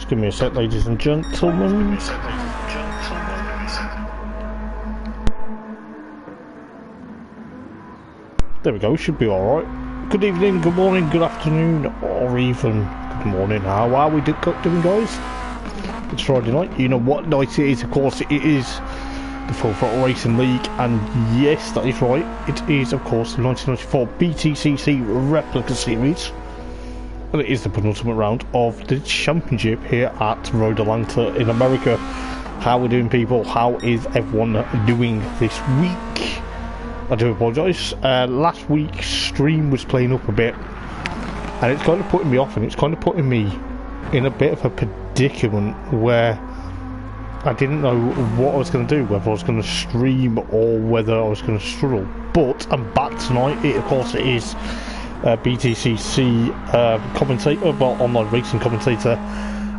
Just give me a sec, ladies and gentlemen. There we go, should be alright. Good evening, good morning, good afternoon, or even good morning. How are we doing, guys? It's Friday night. You know what night it is, of course. It is the Full Throttle Racing League, and yes, that is right. It is, of course, the 1994 BTCC Replica Series. And it is the penultimate round of the championship here at Road Atlanta in America. How are we doing, people? How is everyone doing this week? I do apologise. Last week's stream was playing up a bit, and it's kind of putting me off, and it's kind of putting me in a bit of a predicament where I didn't know what I was going to do, whether I was going to stream or whether I was going to struggle. But I'm back tonight. Of course, it is BTCC commentator, well, online racing commentator,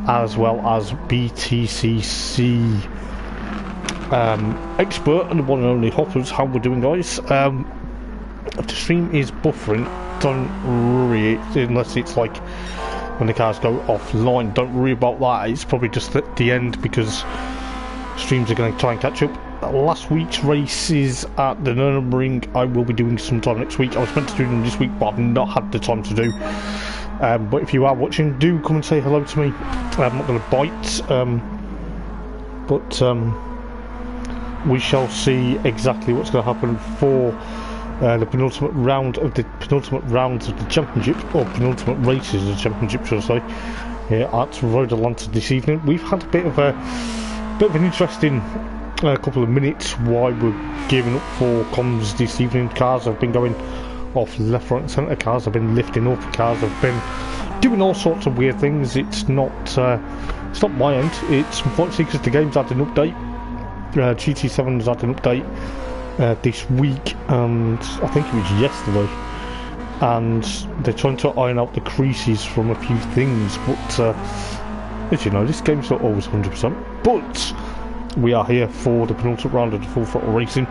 as well as BTCC expert and the one and only Hoppers. How we're doing, guys? If the stream is buffering, don't worry, unless it's like when the cars go offline. Don't worry about that. It's probably just at the end because streams are going to try and catch up. Last week's races at the Nürburgring I will be doing sometime next week. I was meant to do them this week, but I've not had the time to do. But if you are watching, do come and say hello to me. I'm not going to bite, but we shall see exactly what's going to happen for the penultimate round of the championship, or penultimate races of the championship, should I say, here at Road Atlanta this evening. We've had a bit of an interesting couple of minutes while we're gearing up for comms this evening. Cars have been going off left, right and centre. Cars have been lifting up. Cars have been doing all sorts of weird things. It's not my end. It's unfortunately because the game's had an update. GT7 has had an update this week, and I think it was yesterday, and they're trying to iron out the creases from a few things, but as you know, this game's not always 100%. But we are here for the penultimate round of the Full Throttle Racing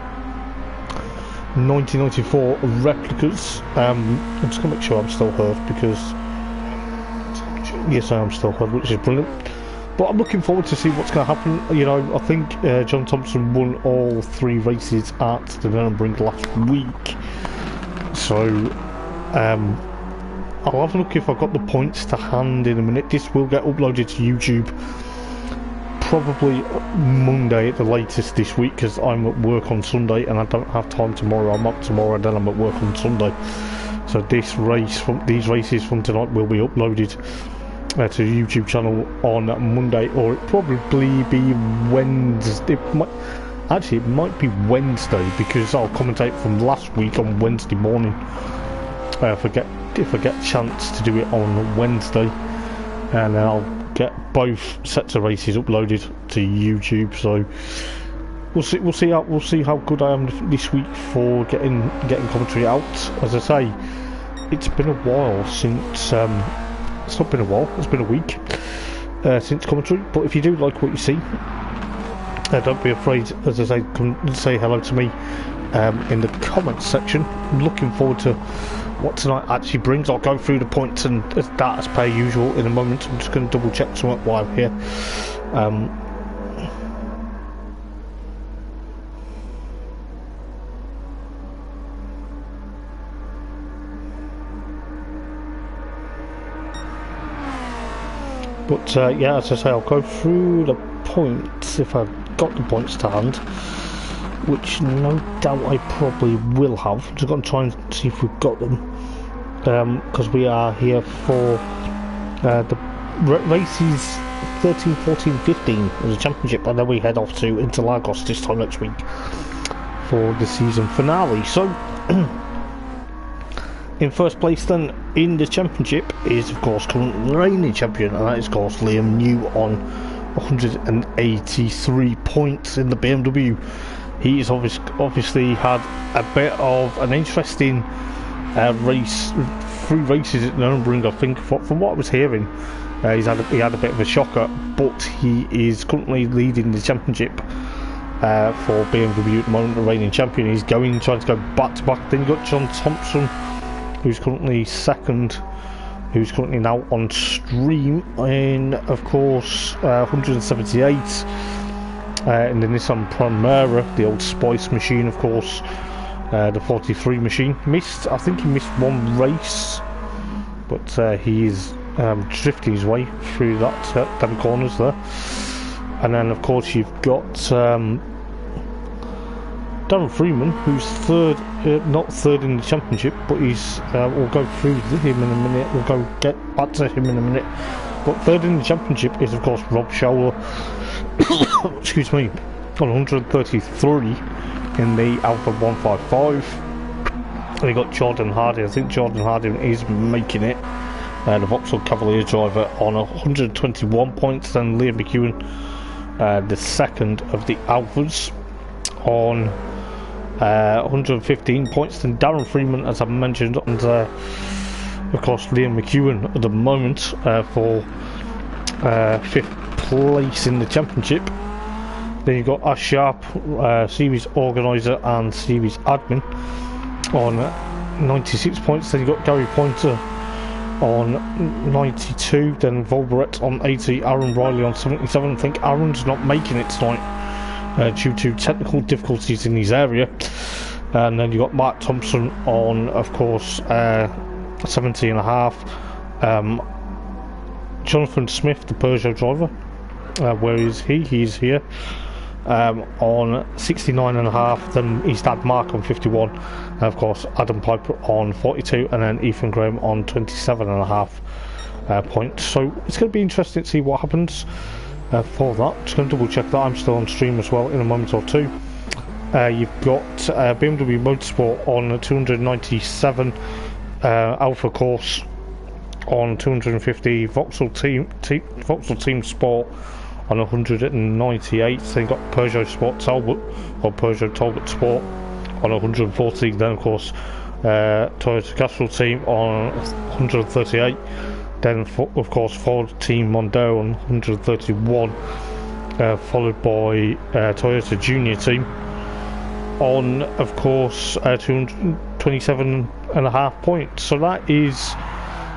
1994 Replicas. I'm just going to make sure I'm still heard, because yes, I am still heard, which is brilliant. But I'm looking forward to see what's going to happen. You know, I think John Thompson won all 3 races at the Nürburgring last week, so I'll have a look if I've got the points to hand in a minute. This will get uploaded to YouTube probably Monday at the latest this week, because I'm at work on Sunday and I don't have time tomorrow. I'm up tomorrow and then I'm at work on Sunday, so these races from tonight will be uploaded to the YouTube channel on Monday, or it probably be Wednesday. It might be Wednesday, because I'll commentate from last week on Wednesday morning. If I get a chance to do it on Wednesday, and then I'll get both sets of races uploaded to YouTube. So we'll see how good I am this week for getting commentary out. As I say, it's been a while since. It's not been a while, it's been a week since commentary, but if you do like what you see, don't be afraid, as I say, come and say hello to me in the comments section. I'm looking forward to what tonight actually brings. I'll go through the points and that as per usual in a moment. I'm just going to double check something while I'm here. But yeah, as I say, I'll go through the points if I've got the points to hand, which no doubt I probably will have. I'm just going to try and see if we've got them, because we are here for the races 13, 14, 15 as a championship, and then we head off to Interlagos this time next week for the season finale. So in first place then in the championship is of course current reigning champion, and that is of course Liam New on 183 points in the BMW. He's obviously had a bit of an interesting race, 3 races at Nürburgring. I think from what I was hearing, he had a bit of a shocker, but he is currently leading the championship for BMW at the moment, the reigning champion. He's trying to go back to back. Then you've got John Thompson, who's currently second, who's currently now on stream in, of course, 178 in the Nissan Primera, the old Spice machine, of course, the 43 machine. I think he missed one race, but he is drifting his way through that them corners there. And then, of course, you've got Darren Freeman, who's third, not third in the championship, but he's, we'll go through him in a minute, we'll get back to him in a minute. But third in the championship is, of course, Rob Showler, excuse me, on 133 in the Alpha 155. And you got Jordan Hardy. I think Jordan Hardy is making it. The Vauxhall Cavalier driver on 121 points, then Liam McEwen, the second of the Alphas, on 115 points, then Darren Freeman, as I mentioned, and of course Liam McEwen at the moment for 5th place in the championship. Then you've got Ash Sharp, series organiser and series admin, on 96 points. Then you've got Gary Pointer on 92, then Volberet on 80, Aaron Riley on 77. I think Aaron's not making it tonight due to technical difficulties in his area. And then you got Mark Thompson on, of course, 70.5. Jonathan Smith, the Peugeot driver, where is he? He's here, on 69.5. Then his dad Mark on 51, and of course Adam Piper on 42, and then Ethan Graham on 27.5 points. So it's going to be interesting to see what happens for that. Just going to double check that I'm still on stream as well in a moment or two. You've got BMW Motorsport on 297, Alpha Course on 250, Vauxhall Team Sport on 198. Then you've got Peugeot Sport Talbot, or Peugeot Talbot Sport, on 140. Then of course Toyota Castrol Team on 138. Then of course Ford Team Mondeo on 131, followed by Toyota Junior Team on, of course, 227.5 points. So that is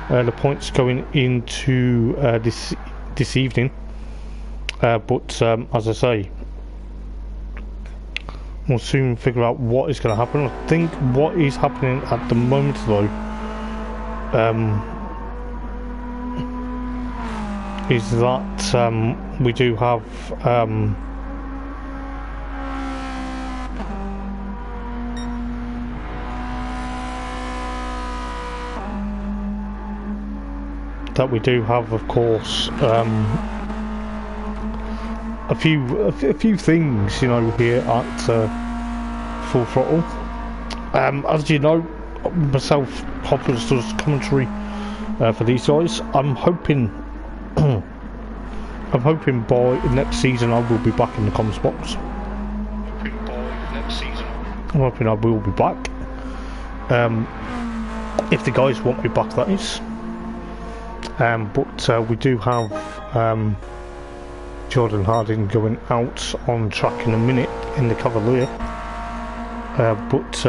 the points going into this evening. But as I say, we'll soon figure out what is going to happen. I think what is happening at the moment, though, is that we do have of course, a few things, you know, here at Full Throttle. As you know, myself, Hoppers does commentary for these guys. I'm hoping by next season I will be back in the comms box. I'm hoping I will be back. If the guys want me back, that is. But we do have Jordan Harding going out on track in a minute in the Cavalier. But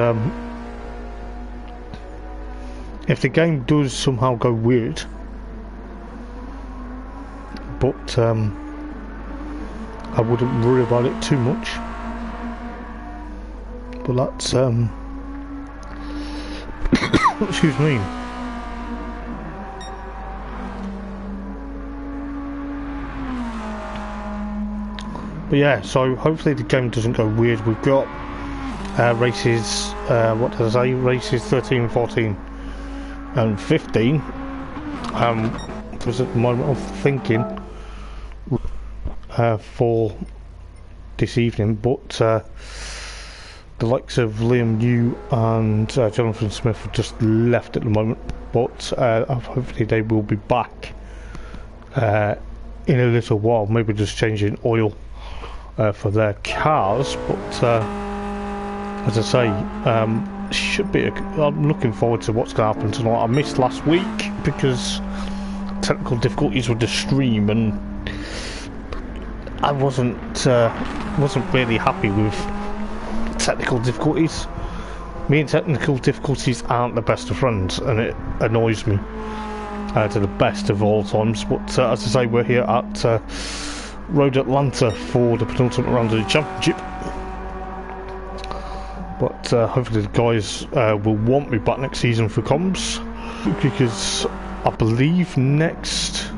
if the game does somehow go weird, but I wouldn't worry about it too much. But that's excuse me. But yeah, so hopefully the game doesn't go weird. We've got races, what did I say? Races 13, 14 and 15. Because at the moment I'm thinking for this evening, but the likes of Liam New and Jonathan Smith have just left at the moment, but hopefully they will be back in a little while, maybe just changing oil for their cars. But as I say, should be I'm looking forward to what's going to happen tonight. I missed last week because technical difficulties with the stream, and I wasn't really happy with technical difficulties. Me and technical difficulties aren't the best of friends, and it annoys me. to the best of all times. But as I say, we're here at Road Atlanta for the penultimate round of the championship. But hopefully the guys will want me back next season for comms, because I believe next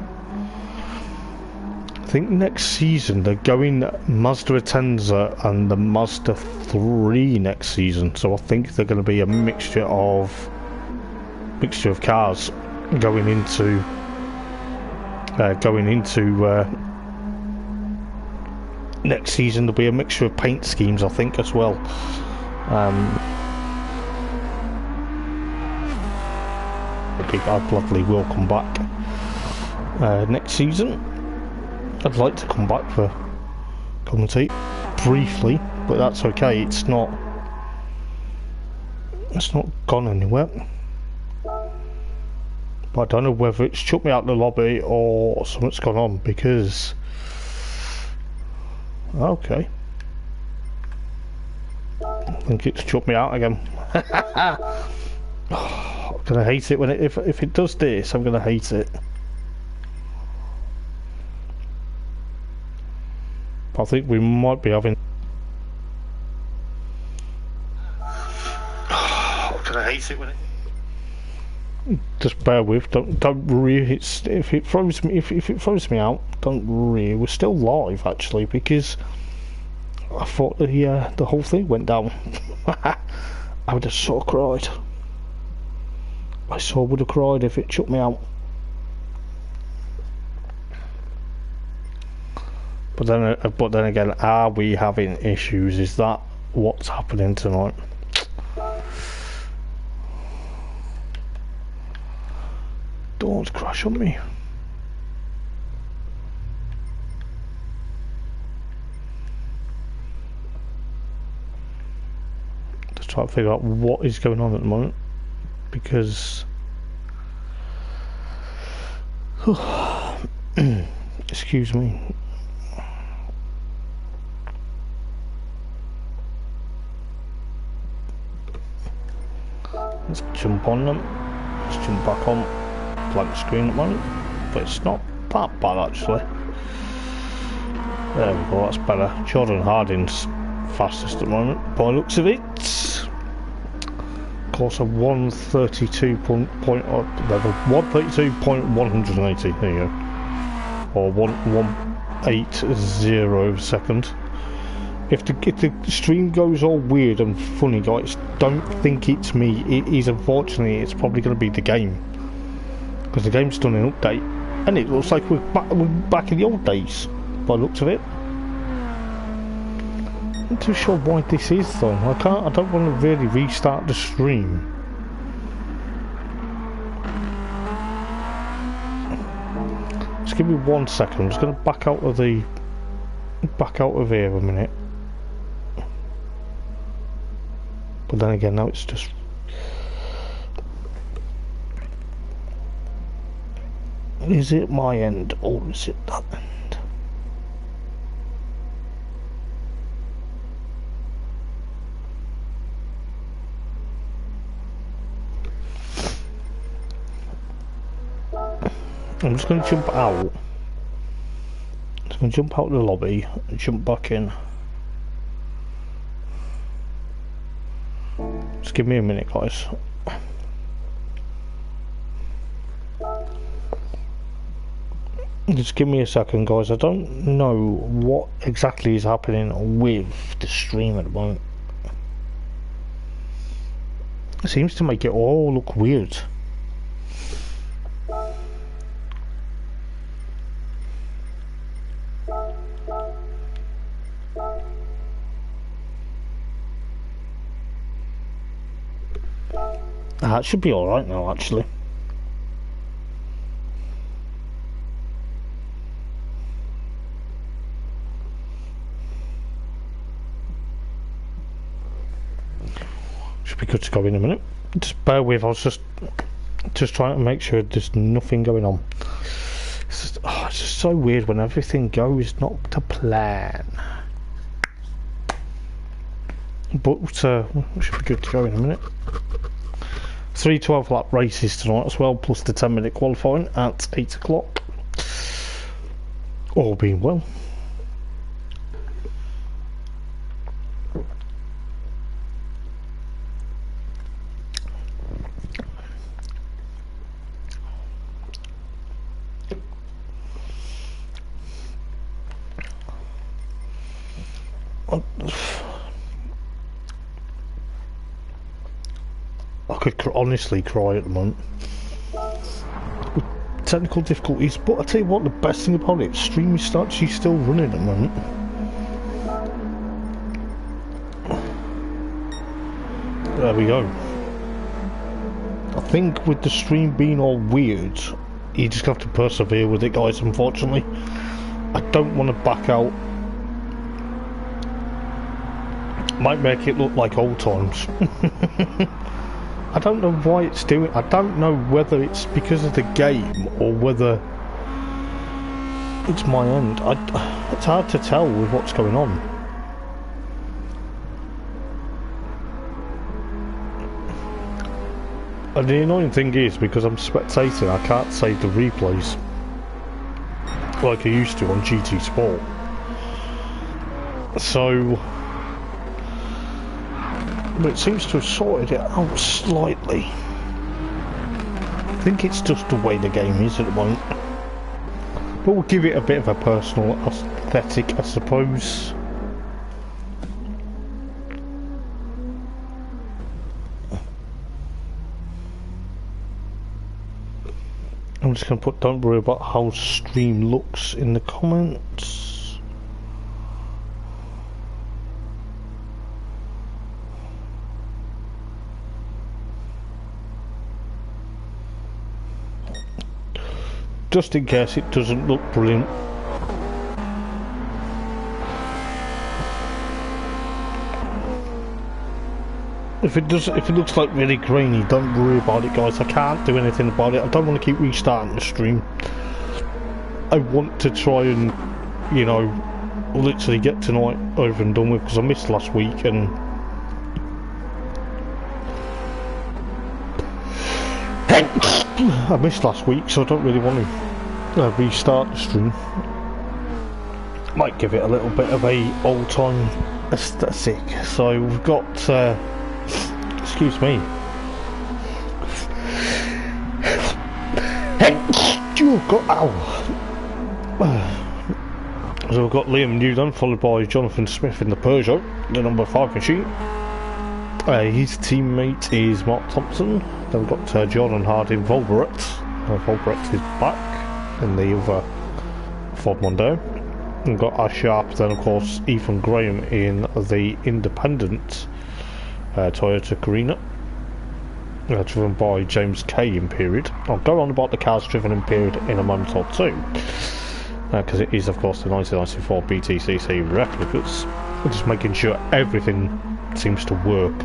season they're going Mazda Atenza and the Mazda 3 next season. So I think they're going to be a mixture of cars going into next season. There'll be a mixture of paint schemes, I think, as well. I gladly will come back next season. I'd like to come back for commentate briefly, but that's okay. It's not gone anywhere. But I don't know whether it's chucked me out of the lobby or something's gone on, because okay, I think it's chucked me out again. I'm gonna hate it when if it does this. I'm gonna hate it. I think we might be having. Can I hate it when it? Just bear with. Don't worry. If it throws me out, don't worry. We're still live actually, because I thought the whole thing went down. I would have sort of cried. I would have cried if it chucked me out. But then again, are we having issues? Is that what's happening tonight? Don't crash on me. Just try to figure out what is going on at the moment, because excuse me. Let's jump on them. Let's jump back on. Blank screen at the moment, but it's not that bad actually. There we go, that's better. Jordan Harding's fastest at the moment by the looks of it. Course of 132.180. There you go. Or 1.80 second. If the stream goes all weird and funny, guys, don't think it's me. It is, unfortunately, it's probably going to be the game, because the game's done an update, and it looks like we're back in the old days by the looks of it. I'm not too sure why this is though. I don't want to really restart the stream. Just give me 1 second. I'm just going to back out of here a minute. But then again, now it's just. Is it my end or is it that end? I'm just going to jump out. I'm just going to jump out of the lobby and jump back in. Just give me a minute, guys. Just give me a second, guys. I don't know what exactly is happening with the stream at the moment. It seems to make it all look weird. It should be alright now, actually. Should be good to go in a minute. Just bear with, I was just trying to make sure there's nothing going on. It's just so weird when everything goes not to plan. But should be good to go in a minute. 3 12-lap races tonight as well, plus the 10-minute qualifying at 8 o'clock. All being well. I could honestly cry at the moment with technical difficulties, but I tell you what, the best thing about it, stream is actually still running at the moment. There we go. I think with the stream being all weird, you just have to persevere with it, guys, unfortunately. I don't want to back out. Might make it look like old times. I don't know why it's doing. I don't know whether it's because of the game or whether it's my end. It's hard to tell with what's going on. And the annoying thing is, because I'm spectating, I can't save the replays like I used to on GT Sport. So, but it seems to have sorted it out slightly. I think it's just the way the game is at the moment. But we'll give it a bit of a personal aesthetic, I suppose. I'm just going to put don't worry about how stream looks in the comments. Just in case it doesn't look brilliant. If it looks like really grainy, don't worry about it, guys. I can't do anything about it. I don't want to keep restarting the stream. I want to try and, you know, literally get tonight over and done with, because I missed last week and so I don't really want to restart the stream. Might give it a little bit of a old-time aesthetic. So we've got, excuse me. So we've got Liam Newton, followed by Jonathan Smith in the Peugeot, the number 5 machine. His teammate is Mark Thompson. Then we've got John and Harding Volberet. Volberet is back in the other Ford Mondeo. We've got Ash Sharp, then of course Ethan Graham in the independent Toyota Carina, driven by James Kay in period. I'll go on about the cars driven in period in a moment or two, because it is of course the 1994 BTCC replicas. We're just making sure everything seems to work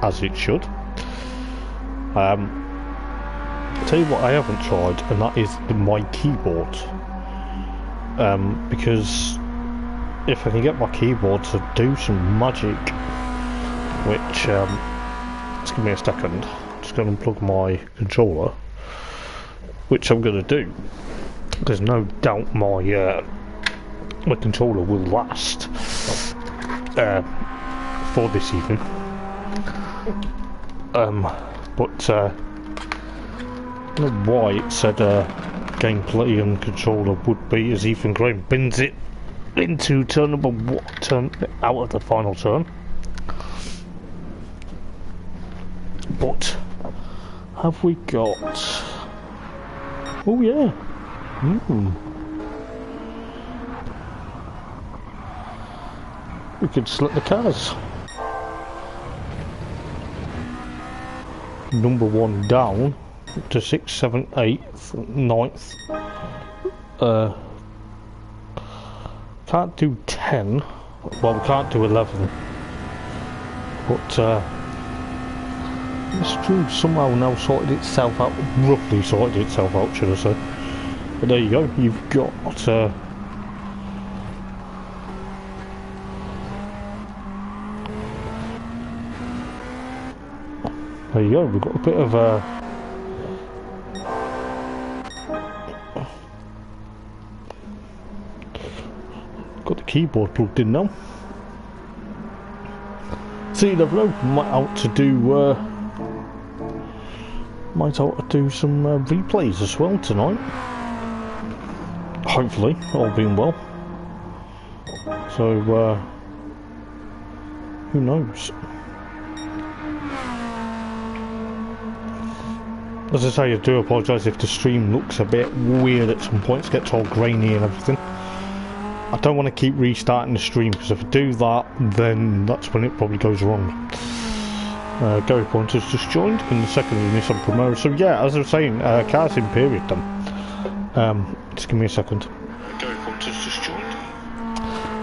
as it should. Tell you what I haven't tried, and that is my keyboard, because if I can get my keyboard to do some magic, which just give me a second, I'm just going to unplug my controller, which I'm going to do. There's no doubt my controller will last for this evening. But I don't know why it said gameplay and controller would be as Ethan Graham bins it into turn number 1, turn out of the final turn. But have we got? Oh yeah. We could select the cars. Number 1 down to 6th, 7th, 8th, 9th. Can't do 10. Well, we can't do 11. But this stream somehow now sorted itself out. Roughly sorted itself out, should I say? But there you go. You've got. There you go, we've got a bit of a... got the keyboard plugged in now. So you never know, might out to do some replays as well tonight. Hopefully, all being well. So who knows? As I say, I do apologise if the stream looks a bit weird at some points, gets all grainy and everything. I don't want to keep restarting the stream, because if I do that, then that's when it probably goes wrong. Gary Pointer's just joined in the second of Nissan Primera. So yeah, as I was saying, cars in period then. Just give me a second. Gary Pointer's just joined.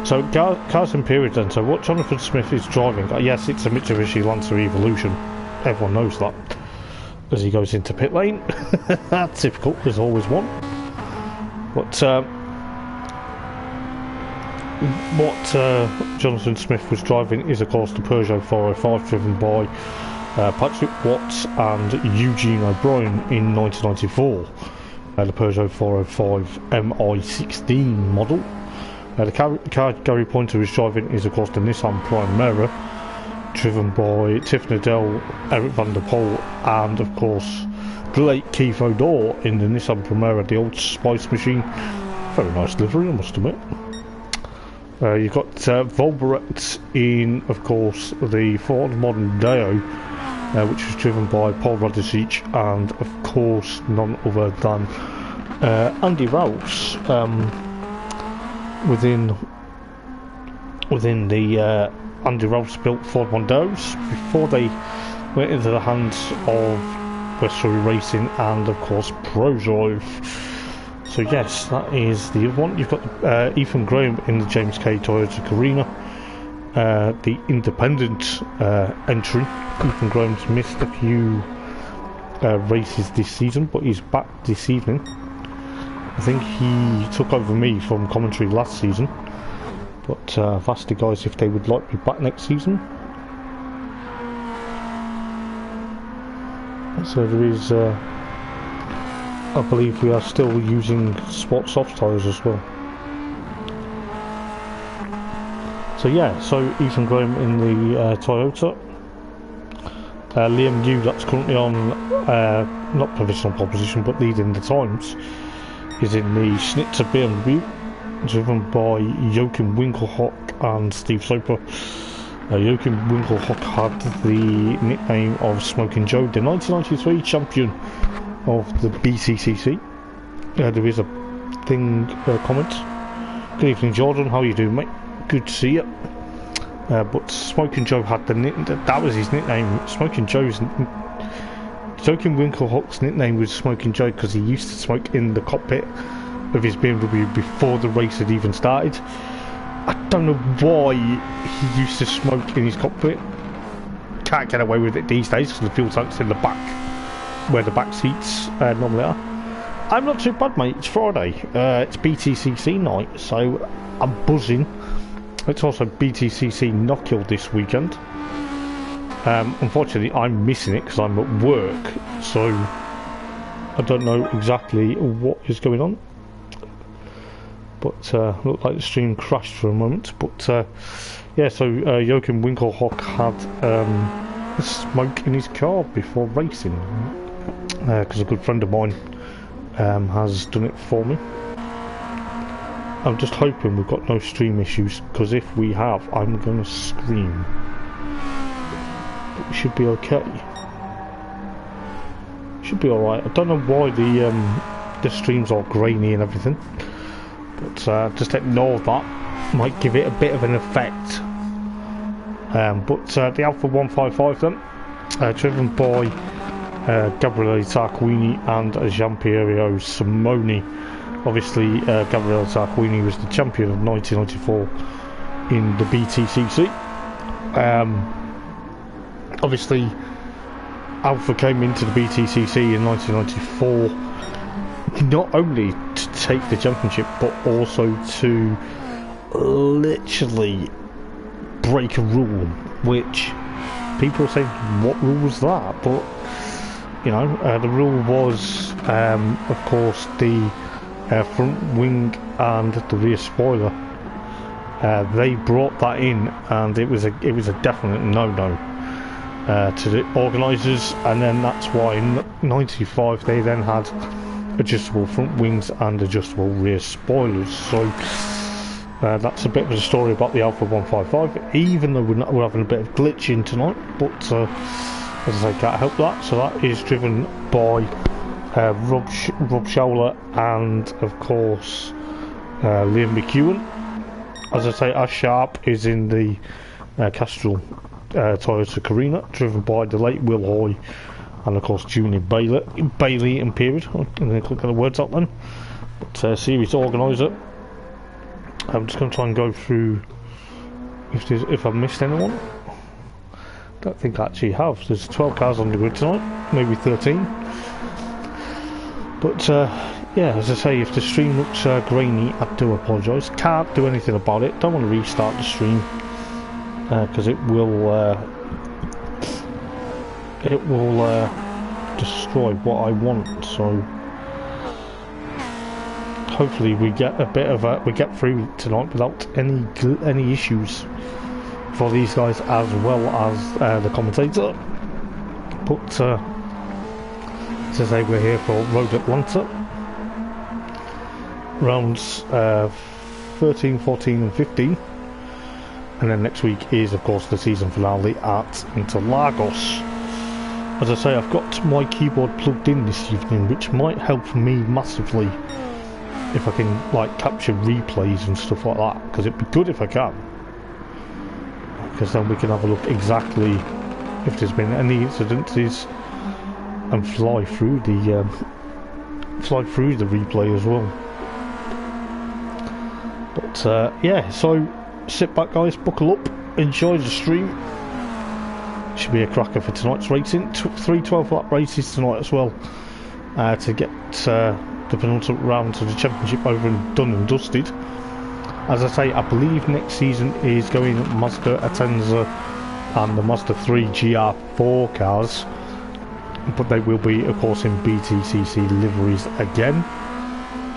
So cars in period then. So what Jonathan Smith is driving, yes, it's a Mitsubishi Lancer Evolution. Everyone knows that. As he goes into pit lane. Typical, there's always one. But what Jonathan Smith was driving is of course the Peugeot 405, driven by Patrick Watts and Eugene O'Brien in 1994. The Peugeot 405 MI16 model. The car Gary Pointer is driving is of course the Nissan Primera, driven by Tiff Needell, Eric van der Poel, and of course the late Keith O'Dore in the Nissan Primera, the old Spice Machine. Very nice livery, I must admit. You've got Volberet in, of course, the Ford Modern Deo, which was driven by Paul Radicic, and of course none other than Andy Rouse within the Andy Rouse built Ford Mondeos before they went into the hands of West Surrey Racing and of course ProDrive. So yes, that is the other one. You've got Ethan Graham in the James K Toyota Carina, the independent entry. Ethan Graham's missed a few races this season, but he's back this evening. I think he took over me from commentary last season, but I've asked the guys if they would like me back next season. So there is, I believe we are still using Sport Soft tyres as well. So yeah, so Ethan Graham in the Toyota. Liam New, that's currently on, not provisional pole position, but leading the times, is in the Schnitzer BMW, driven by Joachim Winkelhock and Steve Soper. Joachim Winkelhock had the nickname of Smoking Joe, the 1993 champion of the BTCC. There is a thing, comment. Good evening, Jordan, how you doing, mate? Good to see you. But Smoking Joe had the that was his nickname. Smoking Joe's Joachim Winkelhock's nickname was Smoking Joe because he used to smoke in the cockpit of his BMW before the race had even started. I don't know why he used to smoke in his cockpit. Can't get away with it these days because the fuel tank's in the back, where the back seats normally are. I'm not too bad, mate. It's Friday. It's BTCC night, so I'm buzzing. It's also BTCC Knockhill this weekend. Unfortunately, I'm missing it because I'm at work, so I don't know exactly what is going on. But looked like the stream crashed for a moment. But yeah, so Joachim Winkelhock had smoke in his car before racing because a good friend of mine has done it for me. I'm just hoping we've got no stream issues, because if we have, I'm going to scream. But we should be okay. Should be alright. I don't know why the stream's all grainy and everything, but just ignore that. Might give it a bit of an effect. But the Alpha 155 then, driven by Gabriele Tarquini and Giampiero Simoni. Obviously, Gabriele Tarquini was the champion of 1994 in the BTCC. Obviously, Alpha came into the BTCC in 1994 not only to take the championship, but also to literally break a rule, which people are saying, what rule was that? But, you know, the rule was, of course, the front wing and the rear spoiler. They brought that in, and it was a definite no-no to the organisers, and then that's why in '95 they then had adjustable front wings and adjustable rear spoilers. So that's a bit of a story about the Alpha 155, even though we're having a bit of glitching tonight, but as I say, can't help that. So that is driven by Rob Showler and of course Liam McEwen. As I say, Ash Sharp is in the Castrol Toyota Carina, driven by the late Will Hoy and of course Junior Bailey and period. I'm going to click on the words up then. But series organiser. I'm just going to try and go through if I've missed anyone. Don't think I actually have. There's 12 cars on the grid tonight, maybe 13. But yeah, as I say, if the stream looks grainy, I do apologise. Can't do anything about it. Don't want to restart the stream because it will destroy what I want. So hopefully we get a bit of we get through tonight without any issues for these guys as well as the commentator. But as I say, we're here for Road Atlanta rounds 13, 14 and 15, and then next week is of course the season finale at Interlagos. As I say, I've got my keyboard plugged in this evening, which might help me massively if I can like capture replays and stuff like that, because it'd be good if I can, because then we can have a look exactly if there's been any incidences and fly through the replay as well. But yeah, so sit back guys, buckle up, enjoy the stream. Should be a cracker for tonight's racing. 3 12-lap races tonight as well, to get the penultimate round of the championship over and done and dusted. As I say, I believe next season is going Mazda Atenza and the Mazda 3 GR4 cars, but they will be of course in BTCC liveries again.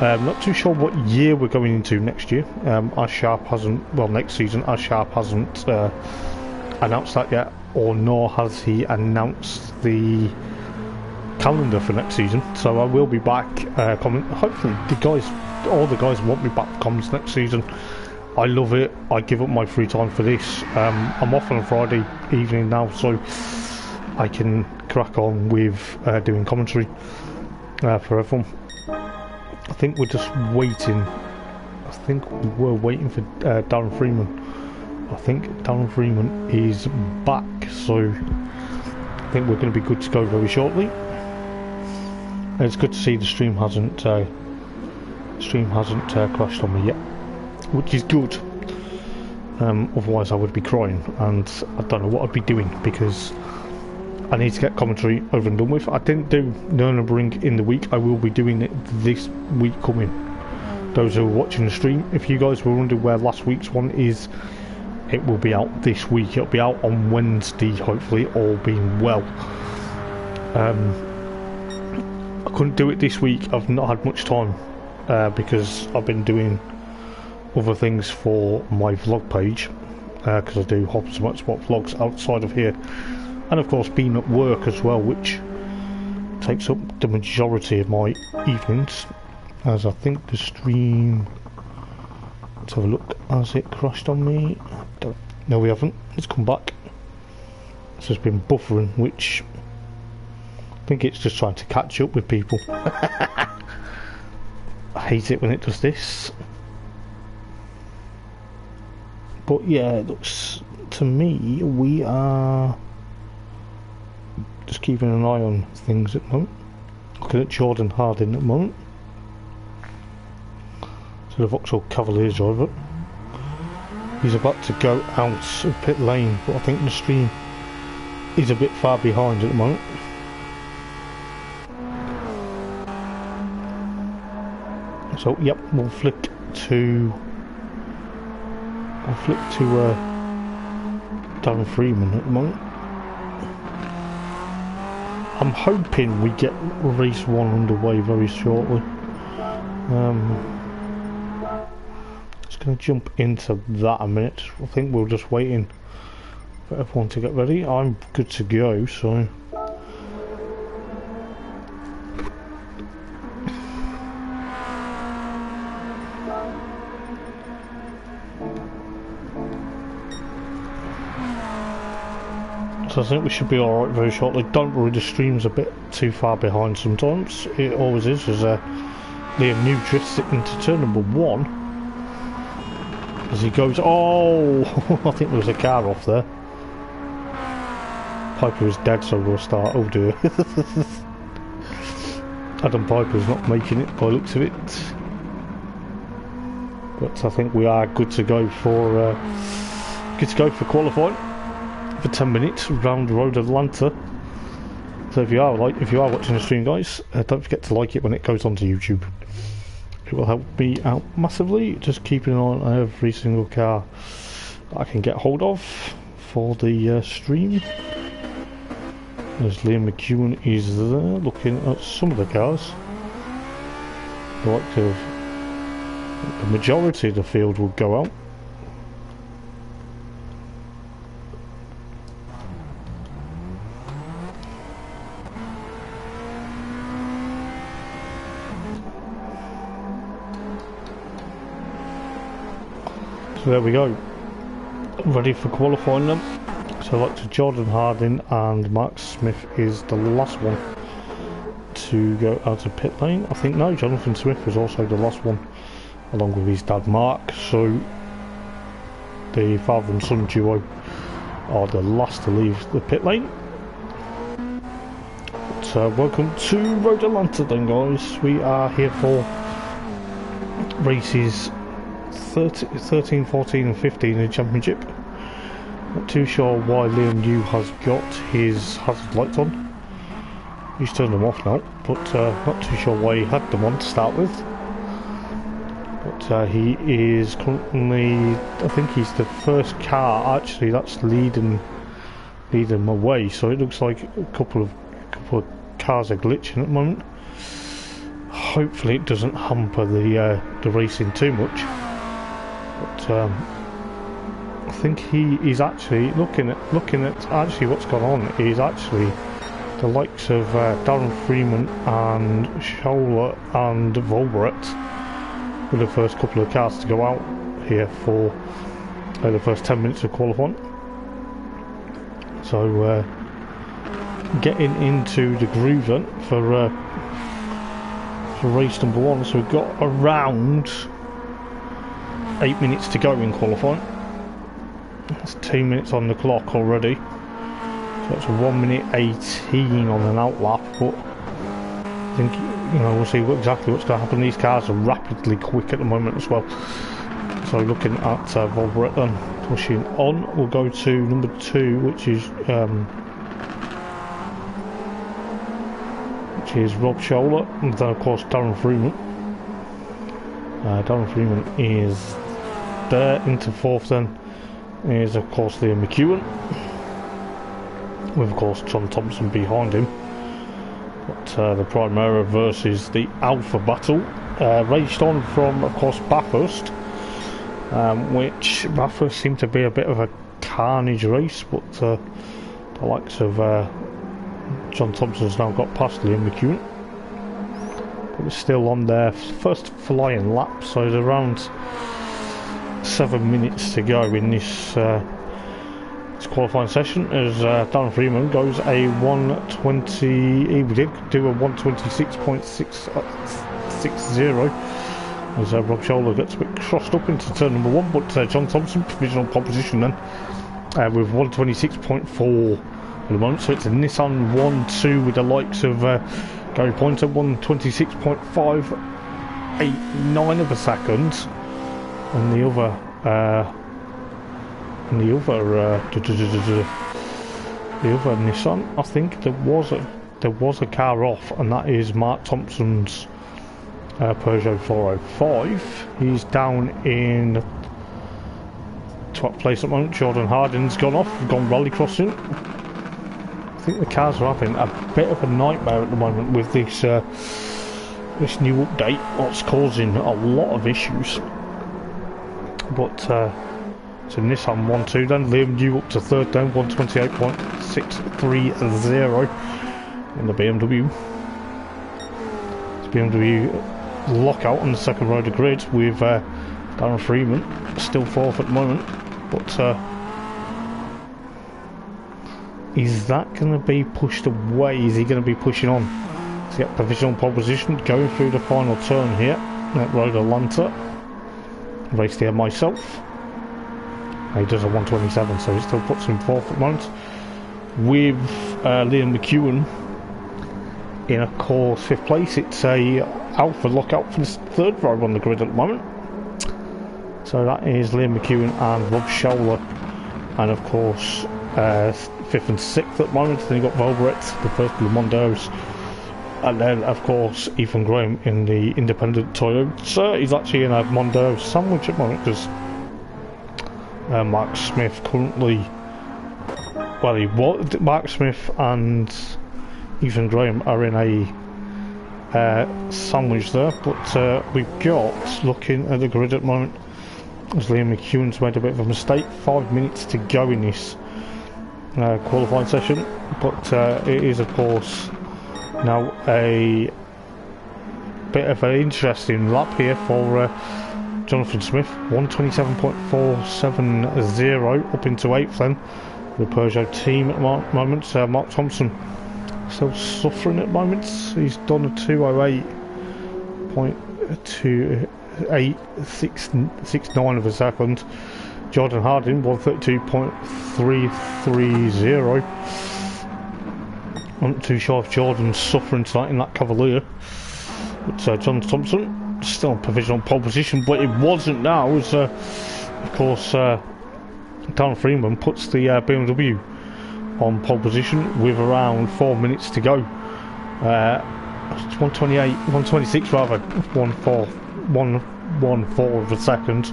Not too sure what year we're going into next year. Ash Sharp hasn't, well, next season Ash Sharp hasn't announced that yet, or nor has he announced the calendar for next season. So I will be back hopefully all the guys want me back for comments next season. I love it. I give up my free time for this. I'm off on a Friday evening now, so I can crack on with doing commentary for everyone. I think we're just waiting. I think we're waiting for Darren Freeman. I think Darren Freeman is back, so I think we're going to be good to go very shortly. And it's good to see the stream hasn't crashed on me yet, which is good. Otherwise I would be crying, and I don't know what I'd be doing, because I need to get commentary over and done with. I didn't do Nürburgring in the week. I will be doing it this week coming. Those who are watching the stream, if you guys were wondering where last week's one is, it will be out this week. It'll be out on Wednesday, hopefully, all being well. I couldn't do it this week. I've not had much time because I've been doing other things for my vlog page, because I do Hobbs Motorsport vlogs outside of here, and of course being at work as well, which takes up the majority of my evenings. As I think the stream, let's have a look. Has it crashed on me? No, we haven't. It's come back. So it's been buffering, which I think it's just trying to catch up with people. I hate it when it does this. But yeah, it looks to me we are just keeping an eye on things at the moment. Looking at Jordan Harding at the moment. So the Vauxhall Cavaliers driver. He's about to go out of pit lane, but I think the stream is a bit far behind at the moment. So yep, we'll flick to Darren Freeman at the moment. I'm hoping we get race 1 underway very shortly. Just going to jump into that a minute. I think we're just waiting for everyone to get ready. I'm good to go, so... So I think we should be alright very shortly. Don't worry, the stream's a bit too far behind sometimes. It always is, as Liam New drifts it into turn number 1. As he goes, oh! I think there was a car off there. Piper is dead, so we'll start. Oh dear. Adam Piper's not making it by the looks of it. But I think we are good to go for qualifying. For 10 minutes round Road Atlanta. So if you are watching the stream, guys, don't forget to like it when it goes onto YouTube. It will help me out massively. Just keeping an eye on every single car that I can get hold of for the stream. As Liam McEwen is there looking at some of the cars. The likes of the majority of the field will go out. So there we go, ready for qualifying them. So like to Jordan Harding and Mark Smith is the last one to go out of pit lane. I think no, Jonathan Smith was also the last one, along with his dad Mark. So the father and son duo are the last to leave the pit lane. So welcome to Road Atlanta then, guys. We are here for races 13, 14 and 15 in the championship. Not too sure why Liam New has got his hazard lights on. He's turned them off now, but not too sure why he had them on to start with. But he is currently, I think he's the first car actually that's leading them away. So it looks like a couple of cars are glitching at the moment. Hopefully it doesn't hamper the racing too much. But I think he is actually looking at actually what's gone on is actually the likes of Darren Freeman and Scholler and Volbert were the first couple of cars to go out here for the first 10 minutes of qualifying. So getting into the groove then for race number 1. So we've got around 8 minutes to go in qualifying. That's 2 minutes on the clock already. So it's 1 minute 18 on an outlap, but I think, you know, we'll see exactly what's going to happen. These cars are rapidly quick at the moment as well. So looking at Volbert then pushing on, we'll go to number 2, which is Rob Scholler, and then of course Darren Freeman. Darren Freeman is there. Into 4th then is of course Liam McEwen, with of course John Thompson behind him. But the Primera versus the Alpha battle raged on from of course Bathurst, which Bathurst seemed to be a bit of a carnage race, but the likes of John Thompson's now got past Liam McEwen. But it's still on their first flying lap, so there's around 7 minutes to go in this qualifying session, as Darren Freeman goes a 120. He did do a 126.660 as Rob Scholler gets a bit crossed up into turn number 1, but John Thompson provisional pole position then with 126.4 at the moment. So it's a Nissan 1-2 with the likes of Gary Pointer 126.589 of a second, and the other Nissan, I think there was a car off, and that is Mark Thompson's Peugeot 405. He's down in 12th place at the moment. Jordan Harding's gone rally crossing. I think the cars are having a bit of a nightmare at the moment with this this new update, what's causing a lot of issues. But so Nissan 1-2 then, Liam New up to third down, 128.630 in the BMW. It's BMW lockout on the second row of the grid with Darren Freeman still fourth at the moment, but is that going to be pushed away? Is he going to be pushing on to get provisional pole position going through the final turn here at Road Atlanta? Raced here myself. He does a 127, so he still puts him fourth at the moment, with Liam McEwen in, of course, fifth place. It's a Alpha lockout for the third row on the grid at the moment. So that is Liam McEwen and Rob Scholler, and of course fifth and sixth at the moment. Then you've got Volbret, the first Blue Mondos, and then of course Ethan Graham in the independent Toyota. He's actually in a Mondo sandwich at the moment because Mark Smith currently, well, Mark Smith and Ethan Graham are in a sandwich there, but we've got, looking at the grid at the moment, as Liam McEwen's made a bit of a mistake. 5 minutes to go in this qualifying session, but it is of course now a bit of an interesting lap here for Jonathan Smith. 127.470 up into 8th then, the Peugeot team at the moment. Mark Thompson still suffering at the moment. He's done a 208.2869 of a second. Jordan Harding 132.330. I'm not too sure if Jordan's suffering tonight in that Cavalier. But John Thompson still in provisional pole position, but it wasn't now, as of course Darren Freeman puts the BMW on pole position with around 4 minutes to go. 126 rather, 114 of a second.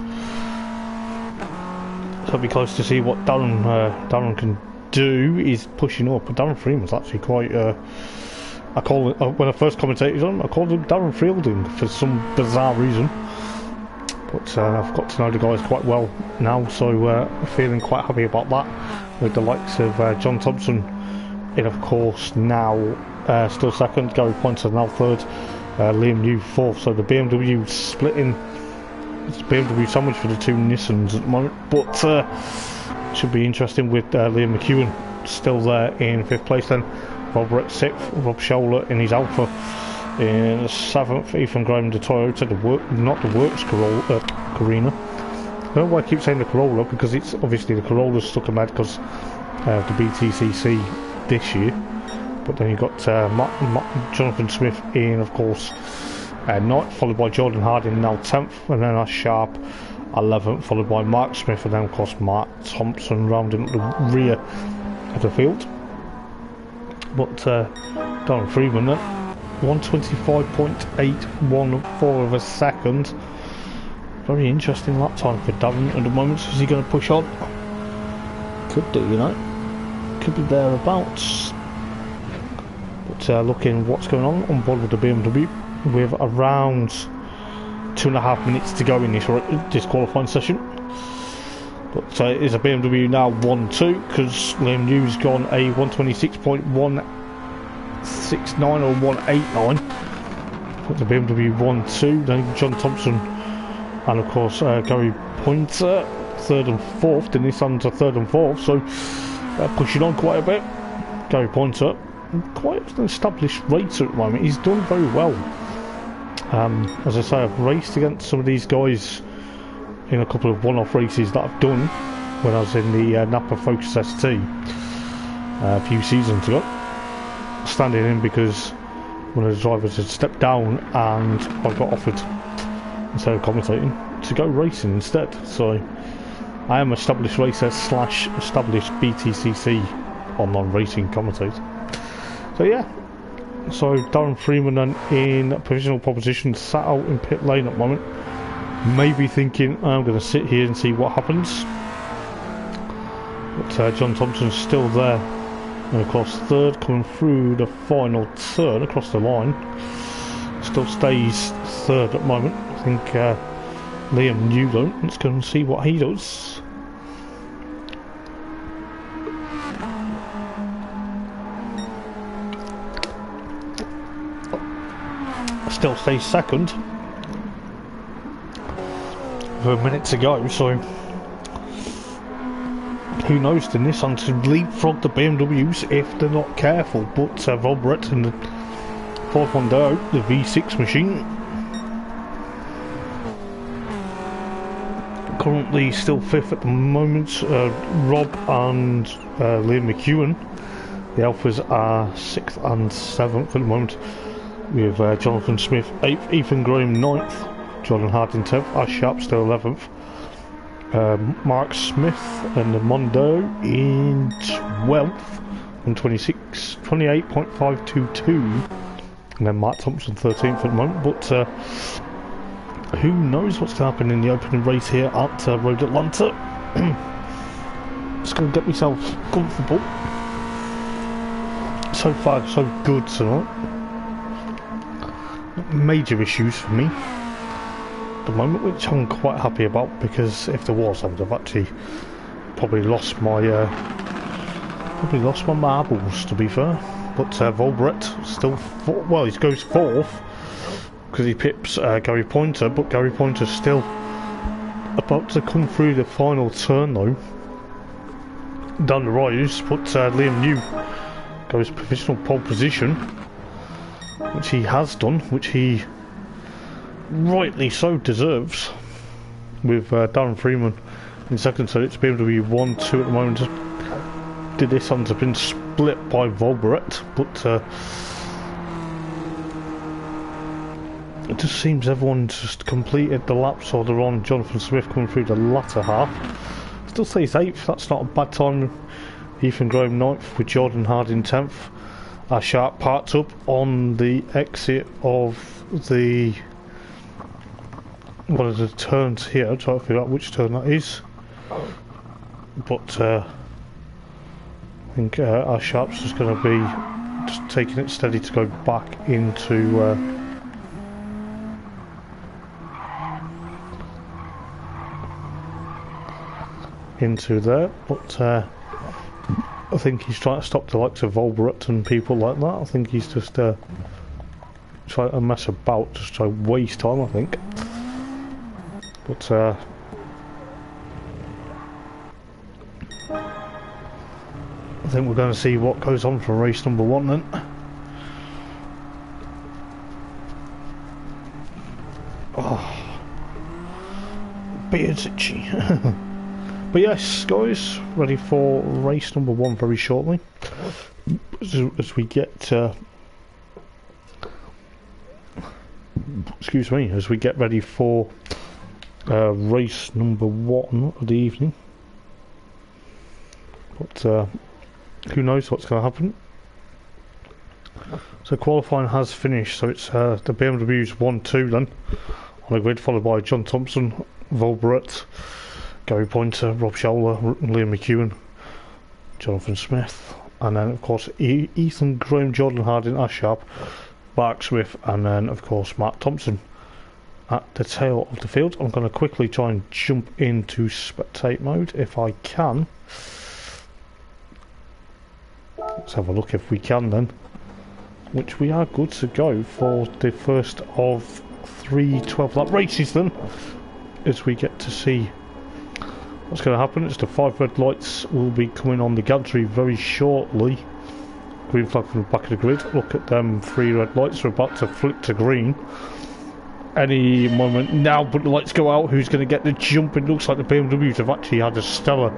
So it'll be close to see what Darren can do. Is pushing up, but Darren Freeman's actually quite I call it, when I first commentated on him, I called him Darren Fielding for some bizarre reason, but I've got to know the guys quite well now, so feeling quite happy about that, with the likes of John Thompson in, of course, now still second, Gary Pointer now third, Liam New fourth. So the BMW splitting, it's BMW sandwich for the two Nissans at the moment, but should be interesting with Liam McEwen still there in fifth place then. Robert at sixth, Rob Scholler in his Alpha in seventh, Ethan Graham the Toyota, not the Works Corolla, Carina. I don't know why I keep saying the Corolla, because it's obviously the Corolla's stuck in mad because of the BTCC this year. But then you've got Jonathan Smith in, of course, ninth, followed by Jordan Harding now 10th, and then Ash Sharp 11th, followed by Mark Smith, and then of course Mark Thompson rounding up the rear of the field. But Darren Freeman then, 125.814 of a second. Very interesting lap time for Darren at the moment. Is he going to push on? Could do, you know. Could be thereabouts. But looking what's going on board with the BMW, with around 2.5 minutes to go in this qualifying session. But it is a BMW now 1-2, because Liam New's gone a 126.169 or 189. But the BMW 1-2, then John Thompson and of course Gary Pointer third and fourth. The Nissans are third and fourth, so pushing on quite a bit. Gary Pointer, quite an established racer at the moment. He's done very well. As I say, I've raced against some of these guys in a couple of one-off races that I've done when I was in the Napa Focus ST a few seasons ago, standing in because one of the drivers had stepped down and I got offered, instead of commentating, to go racing instead. So I am established racer / established BTCC online racing commentator. So yeah, so Darren Freeman then in provisional proposition, sat out in pit lane at the moment, maybe thinking I'm going to sit here and see what happens. But John Thompson's still there And of course third coming through the final turn across the line. Still stays third at the moment. I think Liam New though. Let's go and see what he does. Still stays second. With a minute to go, so who knows, the Nissan to leapfrog the BMWs if they're not careful. But Volbret and the Ford Mondeo, the V6 machine, currently still fifth at the moment. Rob and Liam McEwen, the Alphas, are 6th and 7th at the moment, with Jonathan Smith 8th, Ethan Graham 9th, Jordan Harding 10th, Ash Sharp still 11th, Mark Smith and the Mondo in 12th and 28.522, and then Matt Thompson 13th at the moment. But who knows what's going to happen in the opening race here at Road Atlanta. Just going to get myself comfortable. So far so good tonight. Major issues for me at the moment, which I'm quite happy about, because if there was, I would have actually probably lost my marbles, to be fair. But Volbret still well, he goes fourth because he pips Gary Pointer, but Gary Pointer's still about to come through the final turn though, down the rise. But Liam New goes provisional pole position, which he has done, which he rightly so deserves, with Darren Freeman in second. So it's BMW 1-2 at the moment. The Nissans have been split by Volbret, but it just seems everyone's just completed the laps, or they're on. Jonathan Smith coming through the latter half, still stays 8th, that's not a bad time. Ethan Graham 9th, with Jordan Harding 10th. Sharp parked up on the exit of the one of the turns here. I'm trying to figure out which turn that is, but I think our Sharp's just going to be just taking it steady to go back into there. But I think he's trying to stop the likes of Volbret and people like that. I think he's just trying to mess about, just to waste time, I think. But I think we're going to see what goes on for race number 1 then. Oh, beard's itchy. But yes, guys, ready for race number 1 very shortly. As we get, excuse me, as we get ready for race number 1 of the evening. But who knows what's going to happen. So qualifying has finished, so it's the BMW's 1-2 then on the grid, followed by John Thompson, Volbret, Gary Pointer, Rob Scholler, Liam McEwen, Jonathan Smith, and then of course Ethan Graham, Jordan Harding, Ash Sharp, Mark Smith, and then of course Matt Thompson at the tail of the field. I'm going to quickly try and jump into spectate mode if I can. Let's have a look if we can then, which we are good to go for the first of 3 12-lap races then, as we get to see what's going to happen. It's the 5 red lights will be coming on the gantry very shortly. Green flag from the back of the grid. Look at them 3 red lights are about to flip to green any moment now, but the lights go out. Who's going to get the jump? It looks like the BMWs have actually had a stellar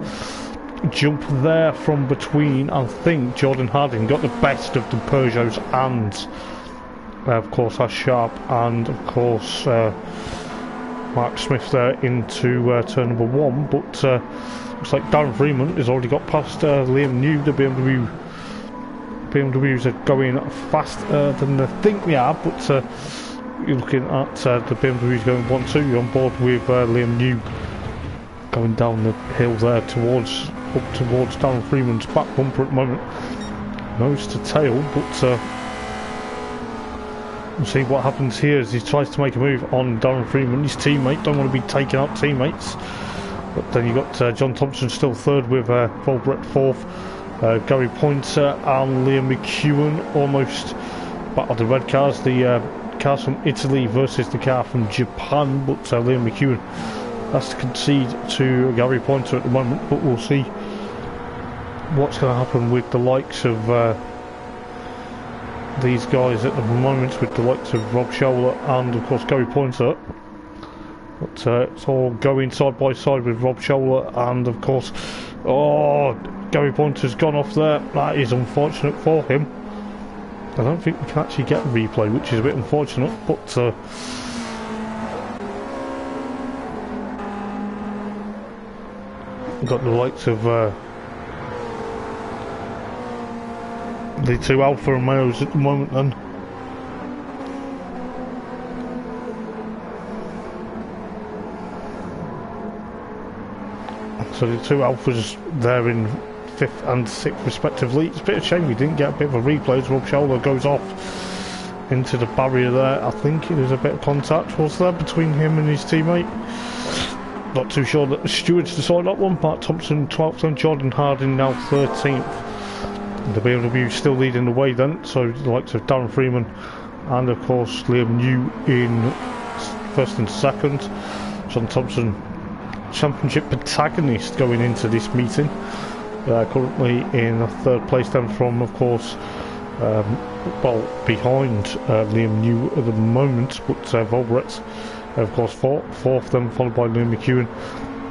jump there from between. I think Jordan Harding got the best of the Peugeots and of course Ash Sharp and of course Mark Smith there into turn number 1, but looks like Darren Freeman has already got past Liam New. The BMWs are going faster than they think they are, but you're looking at the BMWs going 1-2. You're on board with Liam New going down the hill there towards Darren Freeman's back bumper at the moment. nose to tail, but we'll see what happens here as he tries to make a move on Darren Freeman. His teammate, don't want to be taking out teammates. But then you got John Thompson still third with Volbrett fourth. Gary Pointer and Liam McEwen almost back on the red cars. The cars from Italy versus the car from Japan, but Liam McEwen has to concede to Gary Pointer at the moment, but we'll see what's going to happen with the likes of these guys at the moment, with the likes of Rob Scholler and of course Gary Pointer. But it's all going side by side with Rob Scholler and of course, oh, Gary Pointer's gone off there. That is unfortunate for him. I don't think we can actually get a replay, which is a bit unfortunate, but we've got the likes of the two Alfa Romeos at the moment then. So the two Alphas there in 5th and 6th respectively. It's a bit of a shame we didn't get a bit of a replay as Rob Scholler goes off into the barrier there. I think there's a bit of contact, was there, between him and his teammate. Not too sure that the stewards decide that one. Mark Thompson 12th and Jordan Harding now 13th. The BMW still leading the way then, so the likes of Darren Freeman and of course Liam New in 1st and 2nd. John Thompson, championship protagonist going into this meeting, currently in 3rd place then from of course well behind Liam New at the moment, but Volbrett of course 4th then followed by Liam McEwen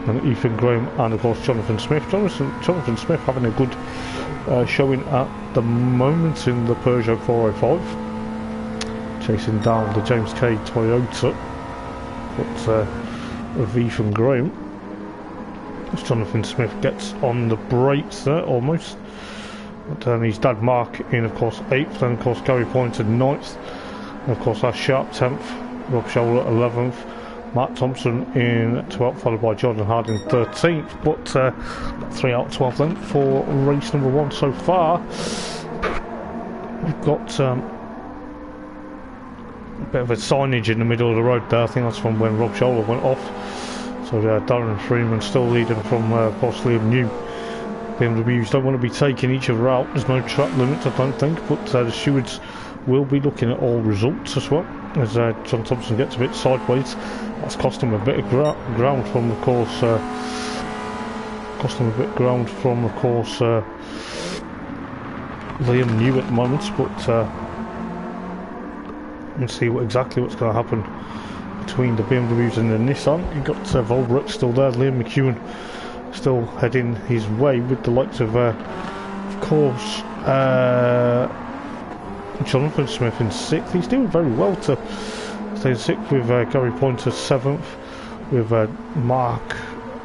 and Ethan Graham and of course Jonathan Smith. Jonathan Smith having a good showing at the moment in the Peugeot 405, chasing down the James K Toyota, but of Ethan Graham. As Jonathan Smith gets on the brakes there almost, but then his dad Mark in of course 8th, then of course Gary Pointer 9th, and of course Ash Sharp 10th, Rob Scholler 11th, Matt Thompson in 12th, followed by Jordan Harding 13th, but 3 out of 12 then for race number 1 so far. We've got a bit of a signage in the middle of the road there. I think that's from when Rob Scholler went off. So Darren Freeman still leading from of course Liam New. BMWs don't want to be taking each other out. There's no track limits, I don't think, but the stewards will be looking at all results as well. As John Thompson gets a bit sideways, that's cost him a bit of ground from of course Liam New at the moment, but we'll see exactly what's going to happen between the BMWs and the Nissan. You've got Volbrett still there, Liam McEwen still heading his way with the likes of course Jonathan Smith in 6th. He's doing very well to stay in 6th with Gary Pointer 7th, with Mark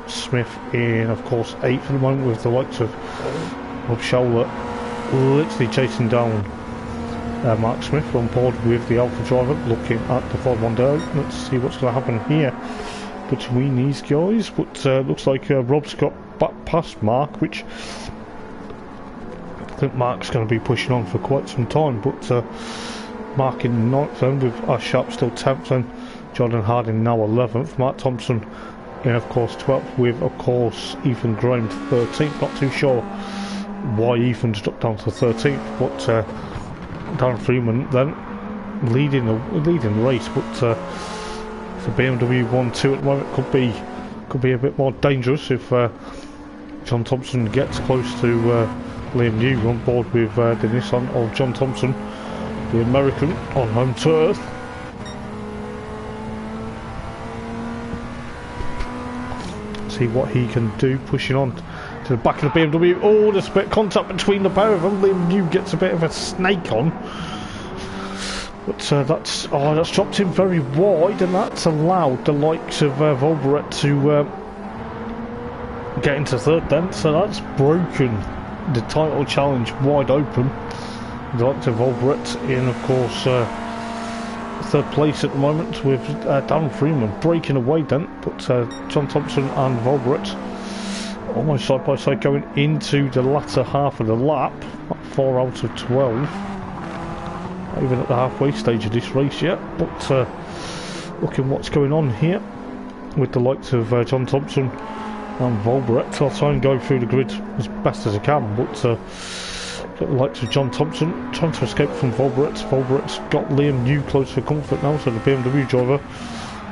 Smith in of course 8th at the moment, with the likes of Rob Scholler literally chasing down Mark Smith on board with the Alpha driver, looking at the Ford Mondeo. Let's see what's going to happen here between these guys, but looks like Rob's got back past Mark, which I think Mark's going to be pushing on for quite some time, but Mark in 9th then, with Ash Sharp still 10th then, Jordan Harding now 11th, Mark Thompson in of course 12th, with of course Ethan Graham 13th. Not too sure why Ethan's dropped down to 13th, but Darren Freeman then leading the race, but the BMW 1-2 at the moment could be a bit more dangerous if John Thompson gets close to Liam New on board with the Nissan of John Thompson, the American, on home turf. See what he can do, pushing on to the back of the BMW. Oh, there's a bit of contact between the pair of them. Liam New gets a bit of a snake on, but that's dropped him very wide, and that's allowed the likes of Volbrett to get into 3rd then. So that's broken the title challenge wide open. The likes of Volbrett in of course 3rd place at the moment, with Darren Freeman breaking away then, but John Thompson and Volbrett almost side by side going into the latter half of the lap. 4 out of 12. Not even at the halfway stage of this race yet, but looking what's going on here with the likes of John Thompson and Volbret. I'll try and go through the grid as best as I can, but got the likes of John Thompson trying to escape from Volbret. Volbret's got Liam New close for comfort now, so the BMW driver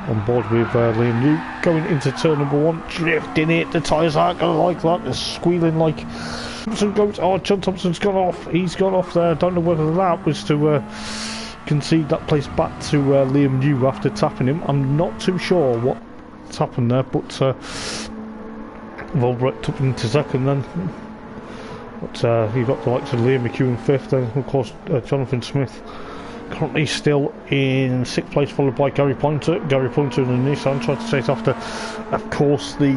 on board with Liam New going into turn number 1, drifting it. The tyres aren't going to like that, they're squealing like Thompson goes. Oh, John Thompson's gone off, he's gone off there. I don't know whether that was to concede that place back to Liam New after tapping him. I'm not too sure what's happened there, but Volbret took him into second then. But you got the likes of Liam McHugh in 5th, then of course Jonathan Smith currently still in 6th place, followed by Gary Pointer. Gary Pointer in the Nissan tried to chase after, of course, the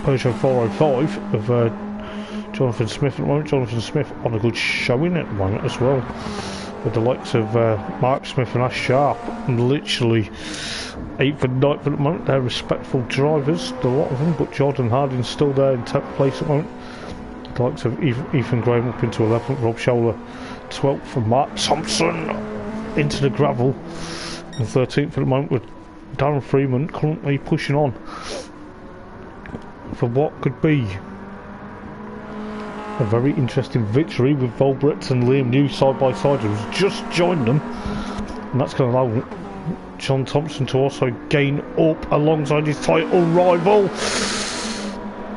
Peugeot 405 of Jonathan Smith at the moment. Jonathan Smith on a good showing at the moment as well, with the likes of Mark Smith and Ash Sharp literally 8th and 9th at the moment. They're respectful drivers, a lot of them, but Jordan Harding's still there in 10th place at the moment. The likes of Ethan Graham up into 11th, Rob Scholler 12th, and Mark Thompson into the gravel in 13th at the moment, with Darren Freeman currently pushing on for what could be a very interesting victory, with Volbret and Liam New side by side, who's just joined them, and that's going to allow John Thompson to also gain up alongside his title rival.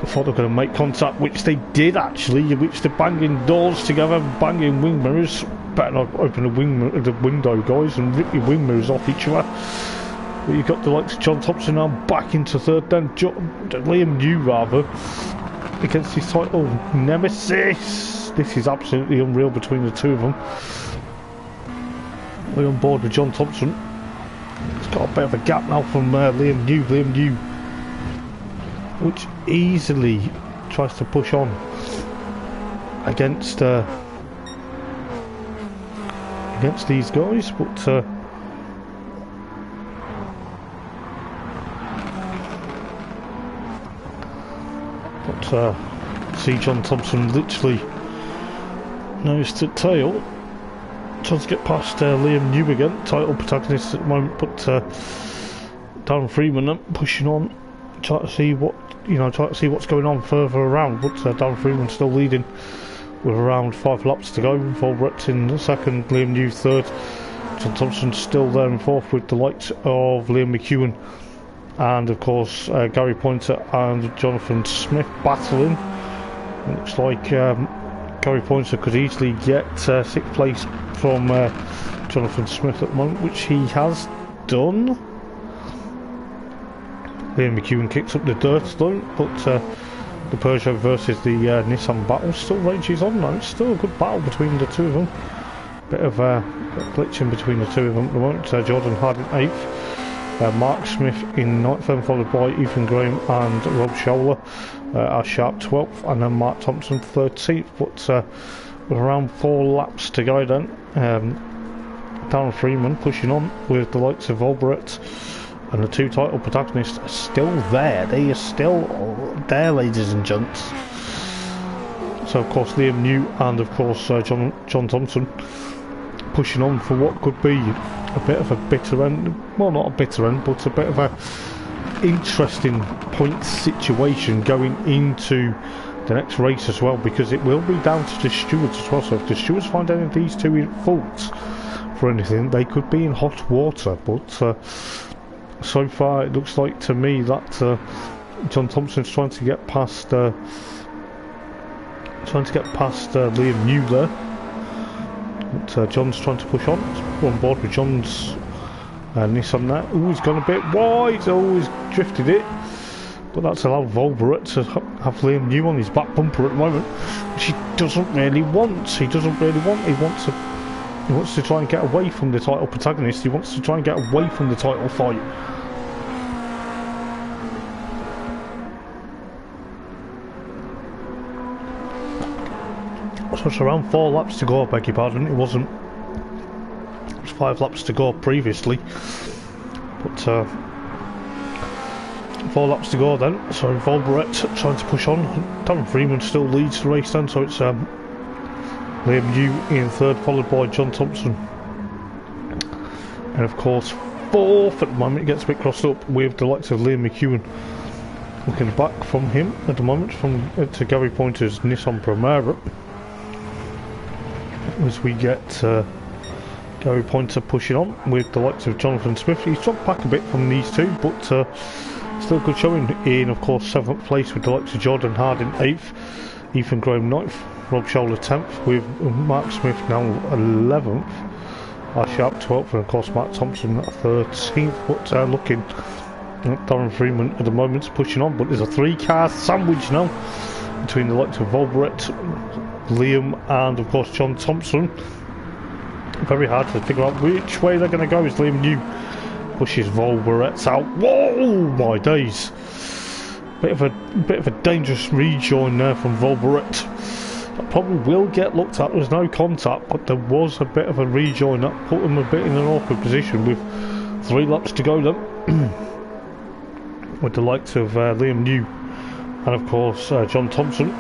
I thought they were going to make contact, which they did actually, which they're banging doors together, banging wing mirrors. Better not open the window, guys, and rip your wing mirrors off each other. But you've got the likes of John Thompson now back into 3rd, then Liam New rather, against his title nemesis. This is absolutely unreal between the two of them. We're on board with John Thompson. It's got a bit of a gap now from Liam New. Liam New, which easily tries to push on against these guys, but see John Thompson literally nose to tail, trying to get past Liam New again, title protagonist at the moment, but Darren Freeman pushing on, trying to see what's going on further around, but Darren Freeman still leading with around 5 laps to go. Volbret in 2nd, Liam New 3rd, John Thompson still there in 4th, with the likes of Liam McEwen and of course Gary Pointer and Jonathan Smith battling. It looks like Gary Pointer could easily get 6th place from Jonathan Smith at the moment, which he has done. Liam McEwen kicks up the dirt though, but the Peugeot versus the Nissan battle still rages on now. It's still a good battle between the two of them. Bit of a glitch in between the two of them at the moment. Jordan Harding 8th, Mark Smith in 9th, then followed by Ethan Graham and Rob Scholler. Ash Sharp 12th, and then Mark Thompson 13th, but with around 4 laps to go then. Darren Freeman pushing on with the likes of Volbret, and the 2 title protagonists are still there. They are still there, ladies and gents. So of course Liam New and of course John Thompson pushing on for what could be a bit of a bitter end. Well, not a bitter end, but a bit of a interesting point situation going into the next race as well, because it will be down to the stewards as well. So if the stewards find any of these two in fault for anything, they could be in hot water. But so far it looks like to me that John Thompson's trying to get past Liam New there, but John's trying to push on. We're on board with John's Nissan there. Oh, he's gone a bit wide. Oh, he's drifted it, but that's allowed Volbret to have Liam New on his back bumper at the moment, which he doesn't really want. He wants to try and get away from the title protagonist. He wants to try and get away from the title fight. So it's around 4 laps to go, I beg your pardon. It was 5 laps to go previously, but 4 laps to go then. So Volbret trying to push on. Darren Freeman still leads the race then, so it's Liam New in third, followed by John Thompson. And of course, fourth at the moment, it gets a bit crossed up with the likes of Liam McEwen. Looking back from him at the moment, to Gary Pointer's Nissan Primera. As we get Gary Pointer pushing on with the likes of Jonathan Smith. He's dropped back a bit from these two, but still good showing in, of course, 7th place with the likes of Jordan Harding 8th, Ethan Graham 9th, Rob Scholler 10th, with Mark Smith now 11th, R Sharp 12th, and of course Matt Thompson 13th. But looking at Darren Freeman at the moment pushing on, but there's a 3-car sandwich now between the likes of Volbret, Liam, and of course John Thompson. Very hard to figure out which way they're going to go as Liam New pushes Volbret out. Whoa, my days! Bit of a dangerous rejoin there from Volbret. That probably will get looked at. There was no contact, but there was a bit of a rejoin that put them a bit in an awkward position with 3 laps to go then. With the likes of Liam New and of course John Thompson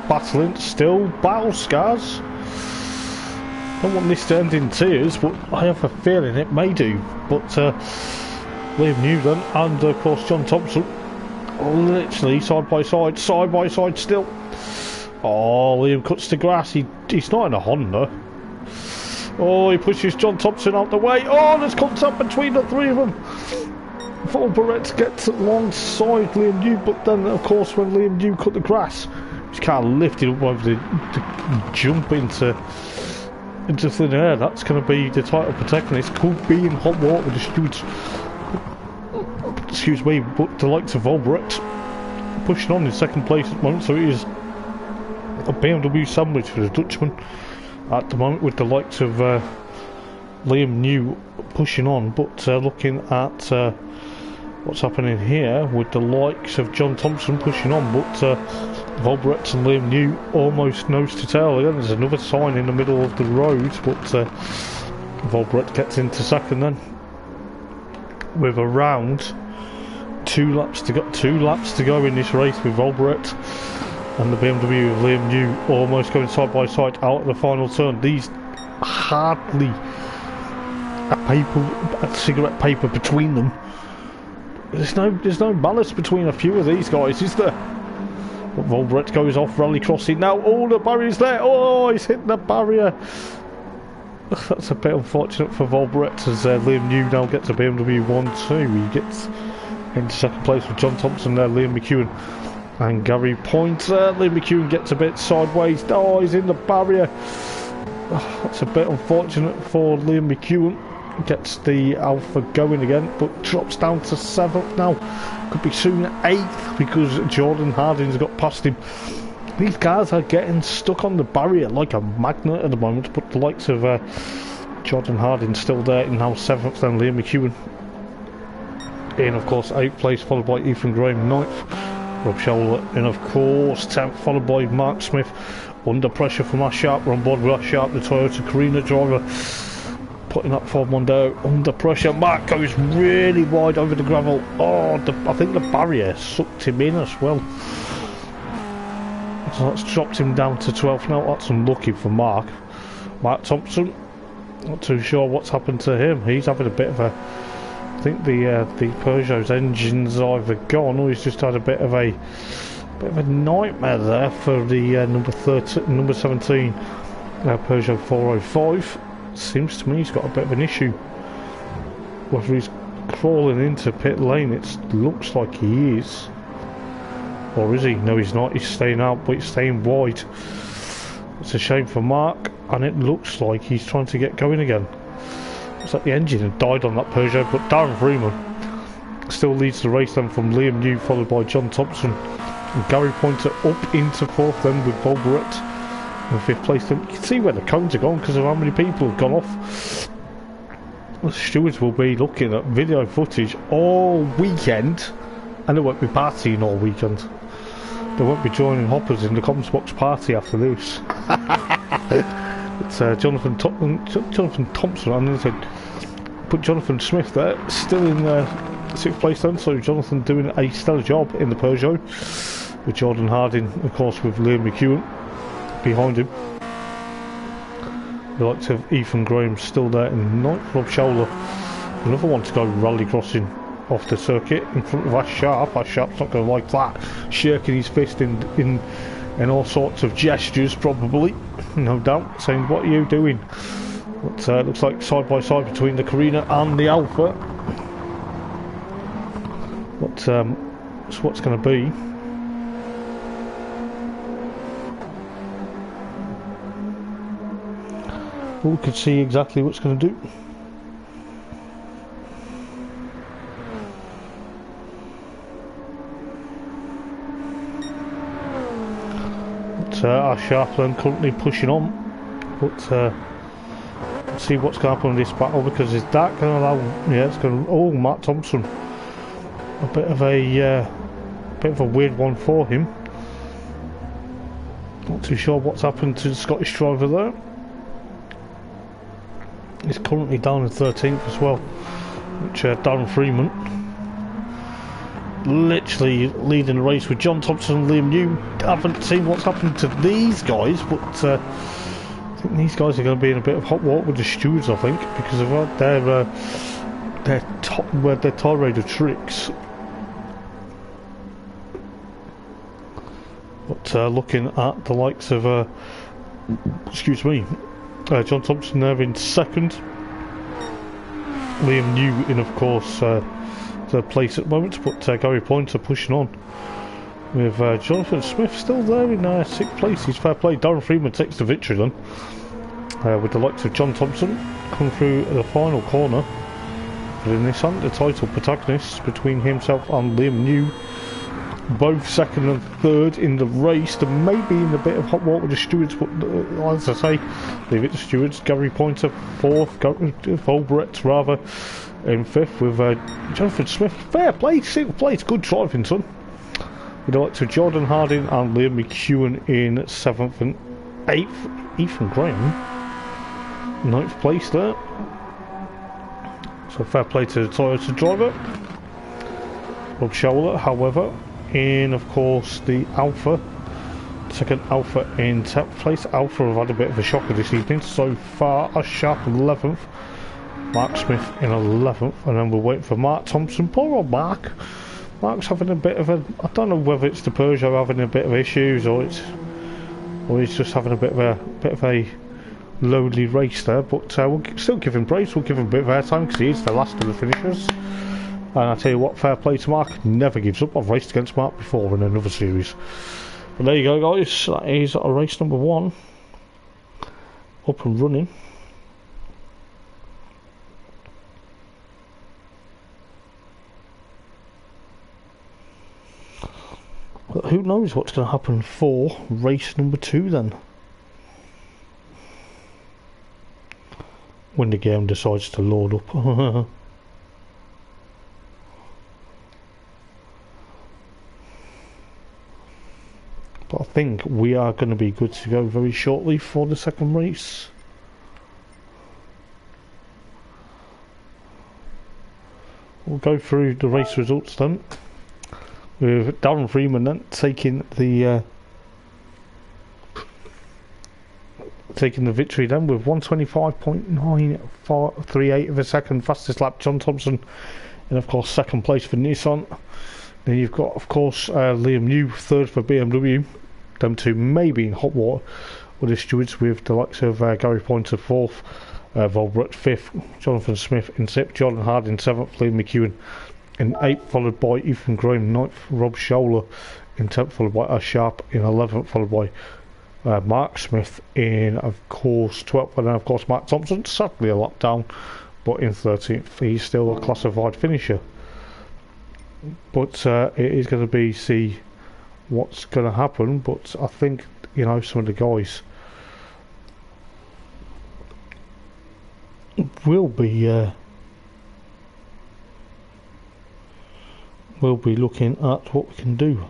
battling, still battle scars. Don't want this to end in tears, but I have a feeling it may do. But Liam New then, and of course John Thompson, literally side by side still. Oh, Liam cuts the grass. He's not in a Honda. Oh, he pushes John Thompson out the way. Oh, there's contact between the 3 of them. Volbret gets alongside Liam New, but then of course when Liam New cut the grass, he's kind of lifted up over the jump into thin air. That's going to be the title protagonist. Could be in hot water with the stewards. Excuse me, but the likes of Volbret pushing on in 2nd place at the moment, so it is a BMW sandwich for the Dutchman at the moment, with the likes of Liam New pushing on, but looking at what's happening here with the likes of John Thompson pushing on, but Volbret and Liam New almost nose to tail again. There's another sign in the middle of the road, but Volbret gets into 2nd then with around 2 laps to go. 2 laps to go in this race with Volbret and the BMW of Liam New almost going side by side out of the final turn. These hardly a cigarette paper between them. There's no balance between a few of these guys, is there? But Volbret goes off rally crossing now. Oh, the barrier's there. Oh, he's hit the barrier. That's a bit unfortunate for Volbret, as Liam New now gets a BMW 1-2. He gets into 2nd place with John Thompson there, Liam McEwen and Gary Pointer. Liam McEwen gets a bit sideways. Oh, he's in the barrier. Oh, that's a bit unfortunate for Liam McEwen. Gets the Alpha going again, but drops down to 7th now. Could be soon 8th because Jordan Harding's got past him. These guys are getting stuck on the barrier like a magnet at the moment, but the likes of Jordan Harding still there in now 7th, then Liam McEwen in of course 8th place, followed by Ethan Graham 9th, Rob Scholler in of course 10th, followed by Mark Smith. Under pressure from R Sharp. We're on board with R Sharp, the Toyota Carina driver, putting up for Mondo under pressure. Mark goes really wide over the gravel. Oh, I think the barrier sucked him in as well. So that's dropped him down to 12th now. That's unlucky for Mark. Mark Thompson, not too sure what's happened to him. He's having a bit of a... I think the Peugeot's engine's either gone or he's just had a bit of a nightmare there for the number 17 Peugeot 405. Seems to me he's got a bit of an issue. Whether he's crawling into pit lane, it looks like he is. Or is he? No, he's not. He's staying out, but he's staying wide. It's a shame for Mark, and it looks like he's trying to get going again. Looks like the engine had died on that Peugeot, but Darren Freeman still leads the race then from Liam New, followed by John Thompson. And Gary Pointer up into 4th then with Volbret in 5th place. You can see where the cones are gone because of how many people have gone off. The stewards will be looking at video footage all weekend, and they won't be partying all weekend. They won't be joining hoppers in the Comms Box party after this. It's Jonathan Thompson, and then said, put Jonathan Smith there, still in 6th place then, so Jonathan doing a stellar job in the Peugeot, with Jordan Harding, of course, with Liam McEwen behind him. The likes of Ethan Graham still there in ninth. Rob Showler, another one to go rally crossing off the circuit in front of Ash Sharp. Ash Sharp's not going to like that, shaking his fist in all sorts of gestures, probably, no doubt, saying, "What are you doing?" But looks like side by side between the Carina and the Alpha. But that's what's going to be. We can see exactly what's going to do. Our Sharpland currently pushing on, but let's see what's going to happen in this battle, because is that going to allow? Yeah, it's going to. Oh, Matt Thompson, a bit of a weird one for him. Not too sure what's happened to the Scottish driver there. He's currently down in 13th as well, which Darren Freeman, literally leading the race with John Thompson and Liam New. Haven't seen what's happened to these guys, but I think these guys are going to be in a bit of hot water with the stewards, I think, because of their tire radar tricks. But looking at the likes of excuse me, John Thompson there in second, Liam New in, of course, third place at the moment, but Gary Pointer pushing on with Jonathan Smith still there in sixth place. He's fair play. Darren Freeman takes the victory then, with the likes of John Thompson coming through the final corner. But in this the title protagonists between himself and Liam New, both second and third in the race. They may be in a bit of hot water with the stewards, but as I say, leave it to stewards. Gary Pointer fourth, Volbrett rather in fifth, with Jonathan Smith, fair play, sixth place, good driving, son. With the likes of Jordan Harding and Liam McEwen in seventh and eighth. Ethan Graham, ninth place there. So fair play to the Toyota driver. Rob Showler, however, in, of course, the Alpha, second Alpha in 10th place. Alpha have had a bit of a shocker this evening so far. A sharp 11th, Mark Smith in 11th, and then we're waiting for Mark Thompson. Poor old Mark. Mark's having a bit of a, I don't know whether it's the Peugeot having a bit of issues, or he's just having a bit of a lowly race there, but we'll still give him praise. We'll give him a bit of airtime because he is the last of the finishers. And I tell you what, fair play to Mark, never gives up. I've raced against Mark before in another series. But there you go, guys, that is race number 1 up and running. But who knows what's going to happen for race number 2 then, when the game decides to load up. But I think we are going to be good to go very shortly for the second race. We'll go through the race results then, with Darren Freeman then taking the victory then with 125.938 of a second. Fastest lap John Thompson, and of course second place for Nissan. Then you've got, of course, Liam New third for BMW. Them two maybe in hot water with the stewards, with the likes of Gary Pointer fourth, Volbrett fifth, Jonathan Smith in sixth, Jordan Harding seventh, Liam McEwen in eighth, followed by Ethan Graham ninth, Rob Showler in 10th, followed by Ash Sharp in 11th, followed by Mark Smith in, of course, 12th, and then of course Mark Thompson, sadly a lap down, but in 13th. He's still a classified finisher. But it is going to be, see what's going to happen. But I think, you know, some of the guys will be looking at what we can do.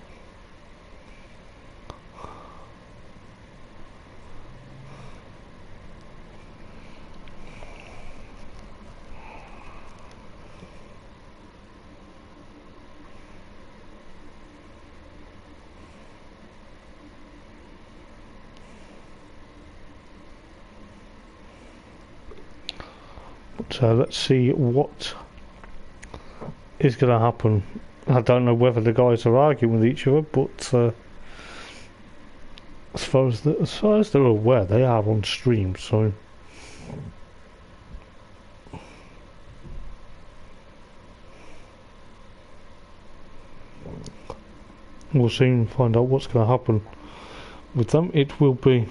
So let's see what is going to happen. I don't know whether the guys are arguing with each other, but as far as they're aware, they are on stream. So we'll soon find out what's going to happen with them. It will be.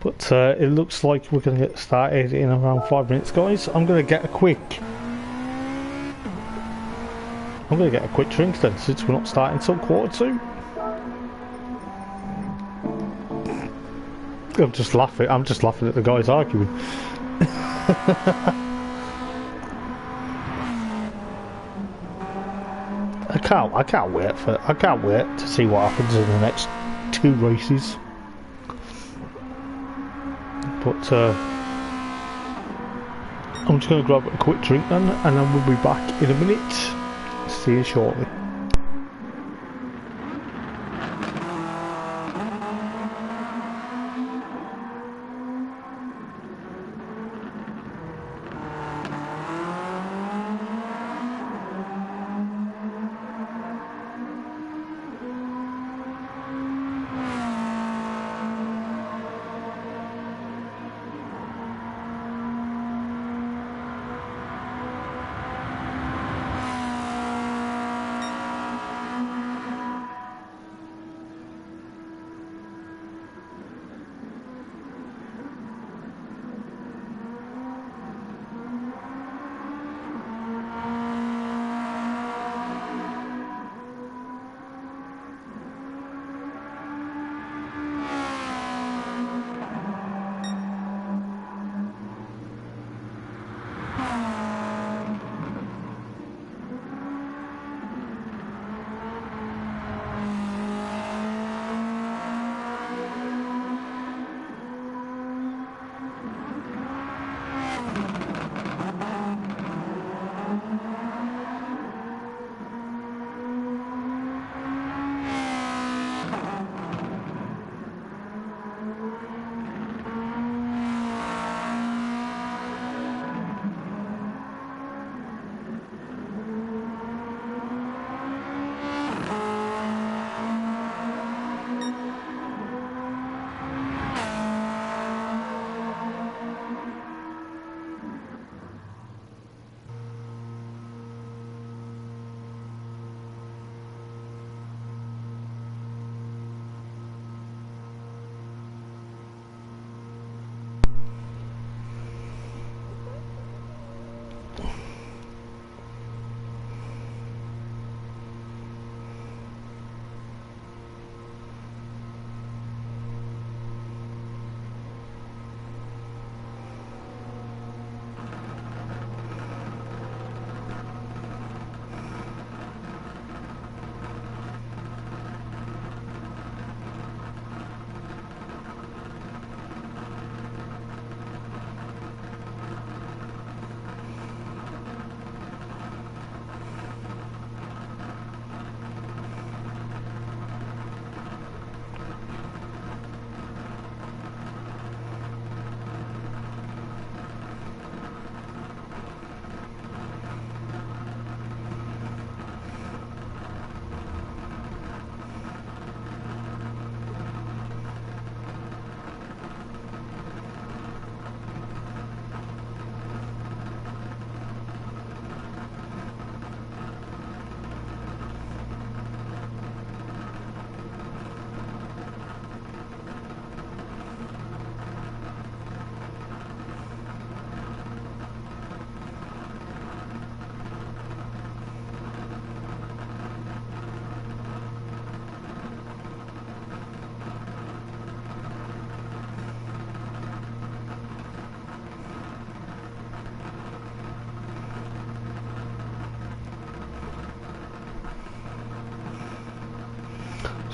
But it looks like we're going to get started in around 5 minutes, guys. I'm going to get a quick drink then, since we're not starting till 1:45. I'm just laughing at the guys arguing. I can't wait to see what happens in the next 2 races. But I'm just going to grab a quick drink then, and then we'll be back in a minute. See you shortly.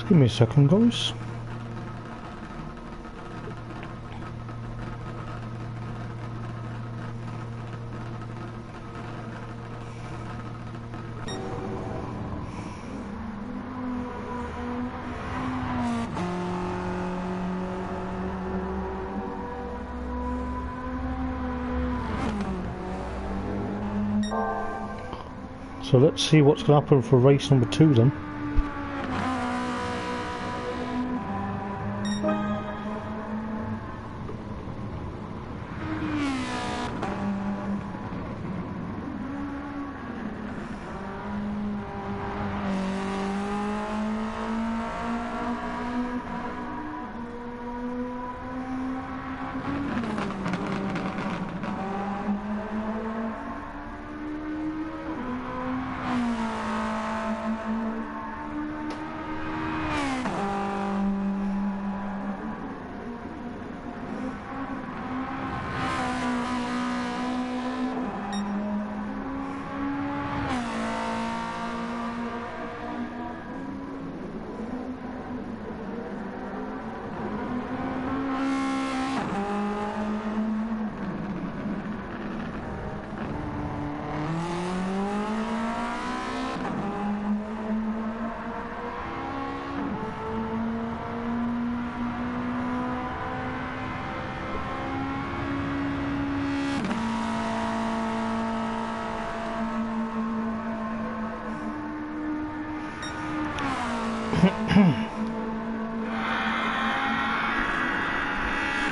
Give me a second, guys. So let's see what's going to happen for race number 2 then.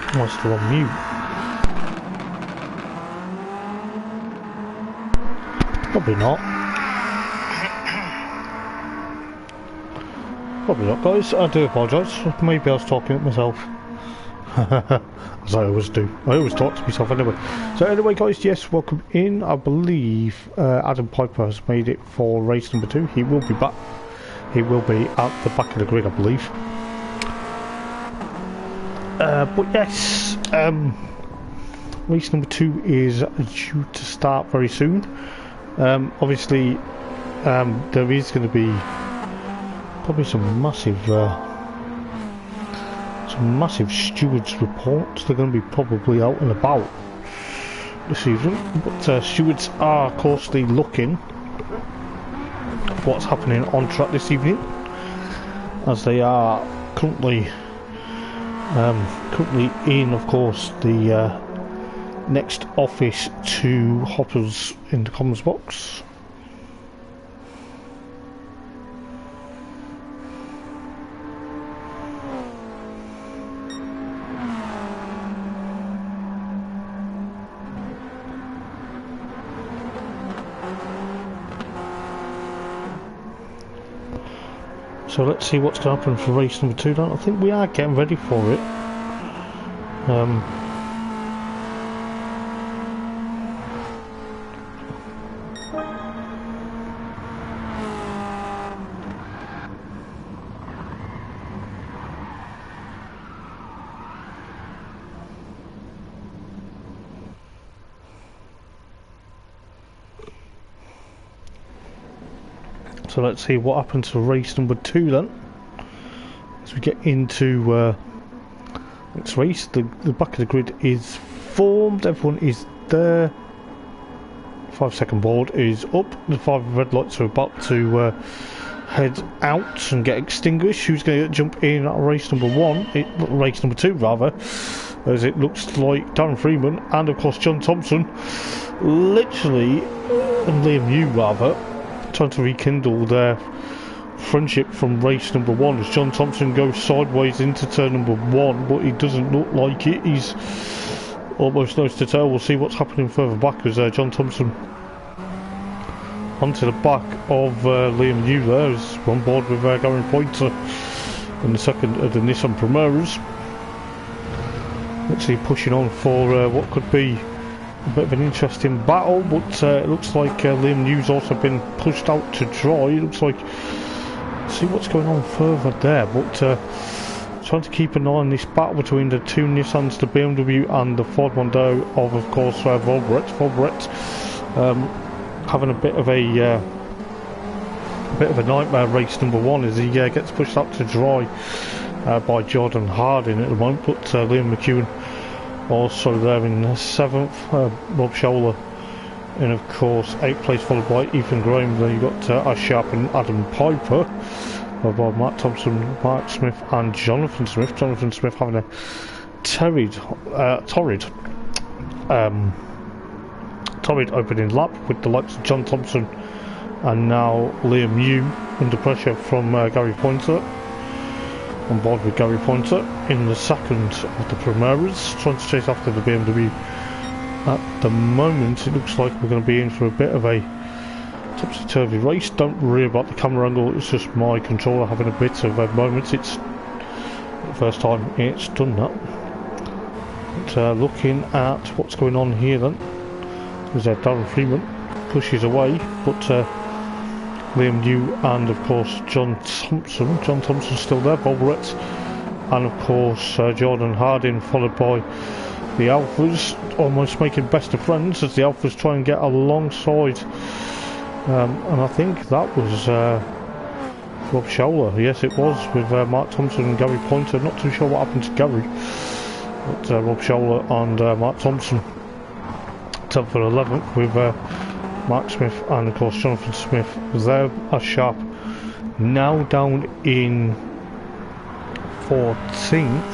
I'm still on mute. Probably not. Probably not, guys. I do apologise. Maybe I was talking at myself. As I always do. I always talk to myself anyway. So anyway, guys, yes, welcome in. I believe Adam Piper has made it for race number 2. He will be back. He will be at the back of the grid, I believe. But yes, race number 2 is due to start very soon. Obviously, there is going to be probably some massive stewards reports. They're going to be probably out and about this evening. But stewards are closely looking at what's happening on track this evening, as they are currently in, of course, the next office to Hoppers in the comms box. So let's see what's going to happen for race number 2 then. I think we are getting ready for it. So let's see what happens for race number 2 then. As we get into next race, the back of the grid is formed, everyone is there. 5-second board is up, the 5 red lights are about to head out and get extinguished. Who's going to jump in at race number 1, race number 2 rather, as it looks like Darren Freeman and of course John Thompson, literally, and Liam New rather, trying to rekindle their friendship from race number 1 as John Thompson goes sideways into turn number 1, but he doesn't look like it. He's almost nose to tail. We'll see what's happening further back as John Thompson onto the back of Liam New there, is on board with Gary Pointer in the second of the Nissan Primeras. Actually pushing on for what could be a bit of an interesting battle, but it looks like Liam New's also been pushed out to dry. It looks like, see what's going on further there, but trying to keep an eye on this battle between the 2 Nissans, the BMW and the Ford Mondeo of course Volbret having a bit of a bit of a nightmare race number 1 as he gets pushed up to dry by Jordan Harding at the moment, but Liam McEwen also there in 7th, Rob Scholler in of course 8th place, followed by Ethan Graham. Then you've got Ash Sharp and Adam Piper, by Matt Thompson, Mark Smith and Jonathan Smith. Jonathan Smith having a torrid opening lap with the likes of John Thompson and now Liam New under pressure from Gary Pointer, on board with Gary Pointer in the second of the Primeras, trying to chase after the BMW. At the moment it looks like we're going to be in for a bit of a topsy-turvy race. Don't worry about the camera angle, it's just my controller having a bit of a moment. It's the first time it's done that. But looking at what's going on here then, is Darren Freeman pushes away, but Liam New and of course John Thompson's still there, Volverettes, and of course Jordan Harding, followed by the Alphas, almost making best of friends as the Alphas try and get alongside, and I think that was Rob Scholler, yes it was, with Mark Thompson and Gary Pointer. Not too sure what happened to Gary, but Rob Scholler and Mark Thompson 10th and 11th, with Mark Smith and of course Jonathan Smith there as Sharp now down in 14th.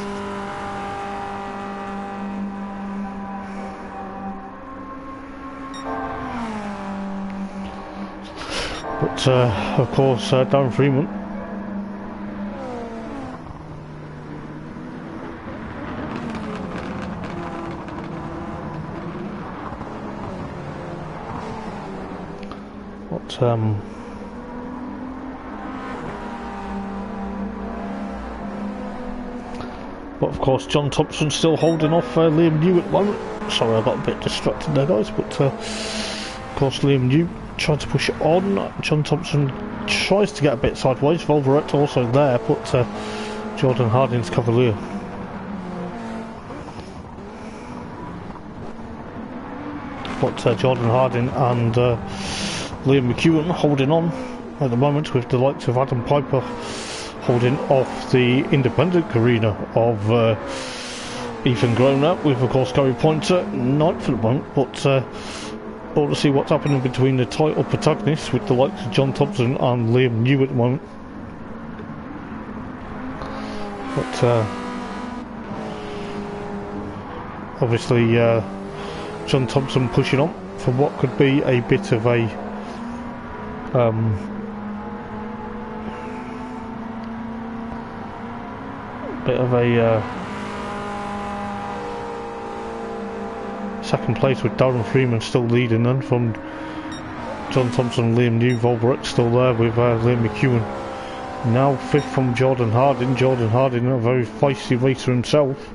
But of course Darren Freeman but of course John Thompson still holding off Liam New at the moment. Sorry, I got a bit distracted there guys, but of course Liam New trying to push it on. John Thompson tries to get a bit sideways, Volverette also there, but Jordan Harding's Cavalier. But Jordan Harding and Liam McEwen holding on at the moment, with the likes of Adam Piper holding off the independent arena of Ethan Groner, with of course Gary Pointer 9th at the moment, but all to see what's happening between the title protagonists with the likes of John Thompson and Liam New at the moment. But obviously John Thompson pushing on for what could be a bit of a second place, with Darren Freeman still leading then from John Thompson, Liam New, Volverette still there with Liam McEwen. Now 5th from Jordan Harding. Jordan Harding, a very feisty racer himself,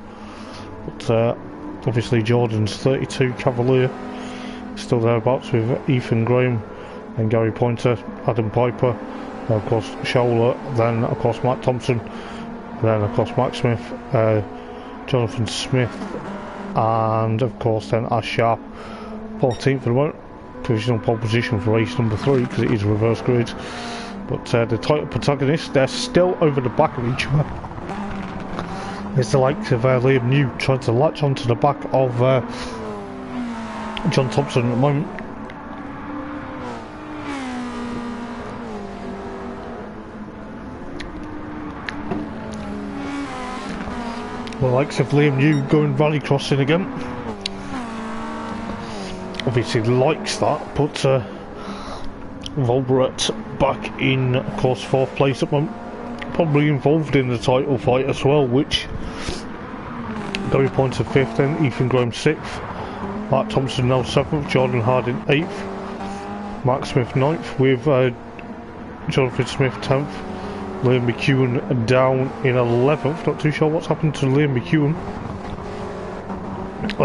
but obviously Jordan's 32 Cavalier still thereabouts, with Ethan Graham and Gary Pointer, Adam Piper, and of course Scholler, then of course Matt Thompson, then of course Mark Smith, Jonathan Smith, and of course then Ash Sharp 14th for the moment, provisional pole position for race number 3 because it is reverse grid. But the title protagonists, they're still over the back of each other. It's the likes of Liam New trying to latch onto the back of John Thompson at the moment. The likes of Liam New going rally crossing again. Obviously likes that, but Volverette back in, of course, 4th place at the moment. Probably involved in the title fight as well, which Gary Pointer 5th, then Ethan Graham 6th, Mark Thompson now 7th, Jordan Harding 8th, Mark Smith 9th, with Jonathan Smith 10th, Liam McEwen down in 11th. Not too sure what's happened to Liam McEwen.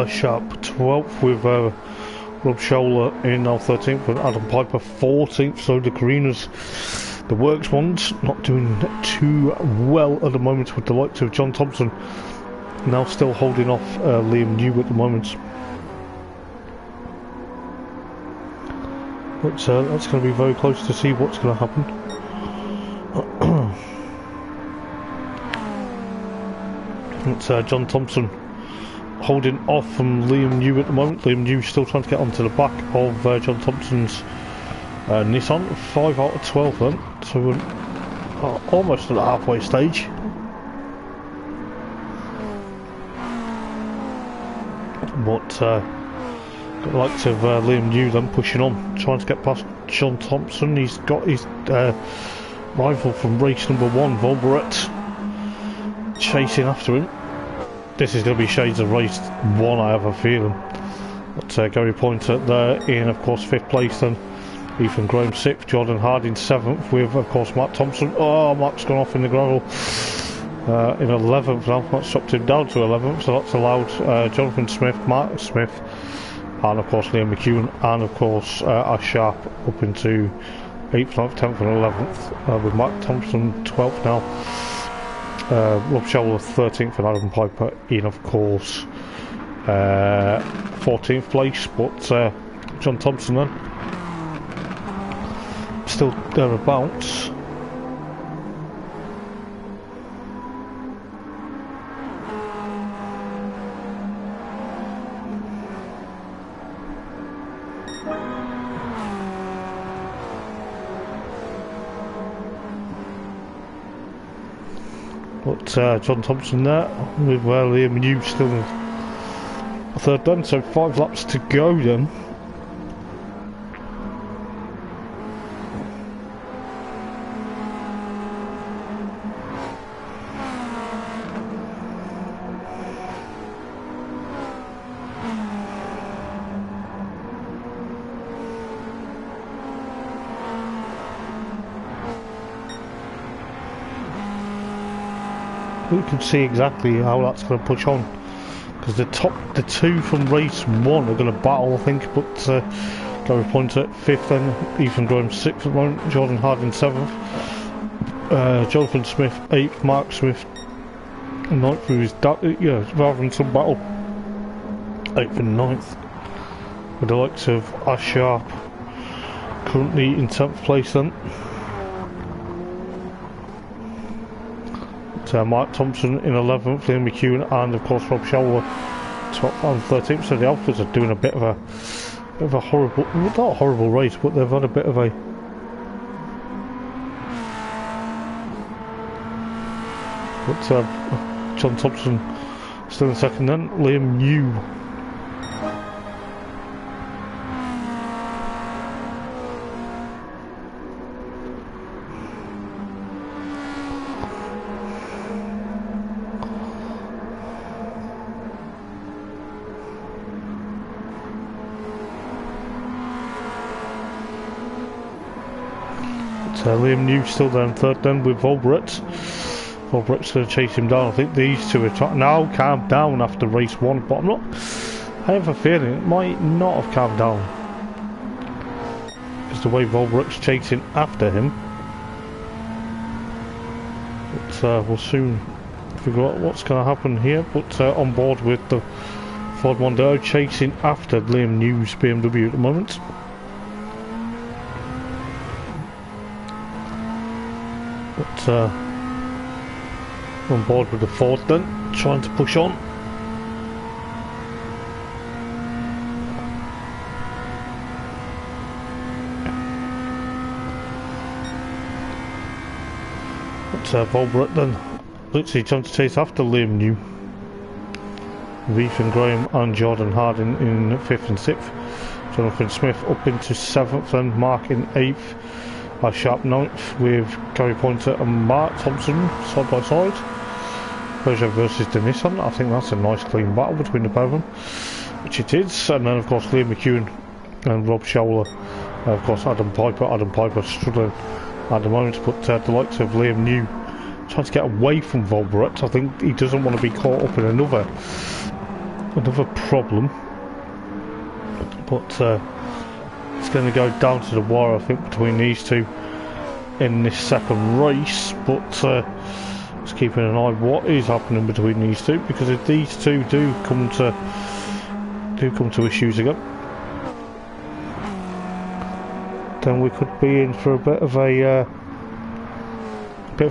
Sharp 12th, with Rob Scholler in now 13th, and Adam Piper 14th. So the Carinas, the works ones, not doing too well at the moment, with the likes of John Thompson now still holding off Liam New at the moment. But that's going to be very close to see what's going to happen. It's John Thompson holding off from Liam New at the moment. Liam New still trying to get onto the back of John Thompson's Nissan. 5 out of 12 then, so we're almost at the halfway stage. But the likes of Liam New then pushing on, trying to get past John Thompson. He's got his rival from race number 1, Volberet, chasing after him. This is going to be shades of race 1, I have a feeling. But Gary Pointer there in, of course, 5th place then. Ethan Graham 6th, Jordan Harding 7th, with, of course, Matt Thompson. Oh, Matt's gone off in the gravel. In 11th now, that's dropped him down to 11th, so that's allowed Jonathan Smith, Mark Smith, and of course Liam McEwen, and of course Ash Sharp up into 8th, 9th, 10th and 11th, with Mark Thompson 12th now, Rob Showell 13th and Adam Piper in, of course, 14th place, but John Thompson then, still thereabouts. But John Thompson there, with Liam New still in 3rd then, so 5 laps to go then. We can see exactly how that's going to push on, because the 2 from race 1 are going to battle, I think. But Gary Pointer 5th then, Ethan Graham 6th at the moment, Jordan Harding 7th, Jonathan Smith 8th, Mark Smith 9th with his rather than some battle, 8th and 9th, with the likes of Ash Sharp currently in 10th place then. Mark Thompson in 11th, Liam McEwen, and of course Rob Showler 12th and 13th. So the Alphas are doing a bit of a horrible, not a horrible race, but they've had a bit of a John Thompson still in 2nd then, Liam New. Liam New still there in 3rd then with Volberet. Volberet's going to chase him down. I think these two are trying now calm down after race 1, but I have a feeling it might not have calmed down, because the way Volberet's chasing after him. But we'll soon figure out what's going to happen here. But on board with the Ford Mondeo chasing after Liam New's BMW at the moment. But on board with the Ford then, trying to push on. But Volberet then, literally trying to chase after Liam New. Ethan Graham and Jordan Harding in 5th and 6th. Jonathan Smith up into 7th then, Mark in 8th. Ash Sharp 9th with Gary Pointer and Mark Thompson side by side. Peugeot versus the Nissan. I think that's a nice clean battle between the pair of them, which it is. And then of course Liam McEwen and Rob Showler. Of course Adam Piper struggling at the moment, but the likes of Liam New trying to get away from Volberet. I think he doesn't want to be caught up in another problem. But it's going to go down to the wire, I think, between these two in this 2nd race. But just keeping an eye what is happening between these two, because if these two do come to issues again, then we could be in for a bit of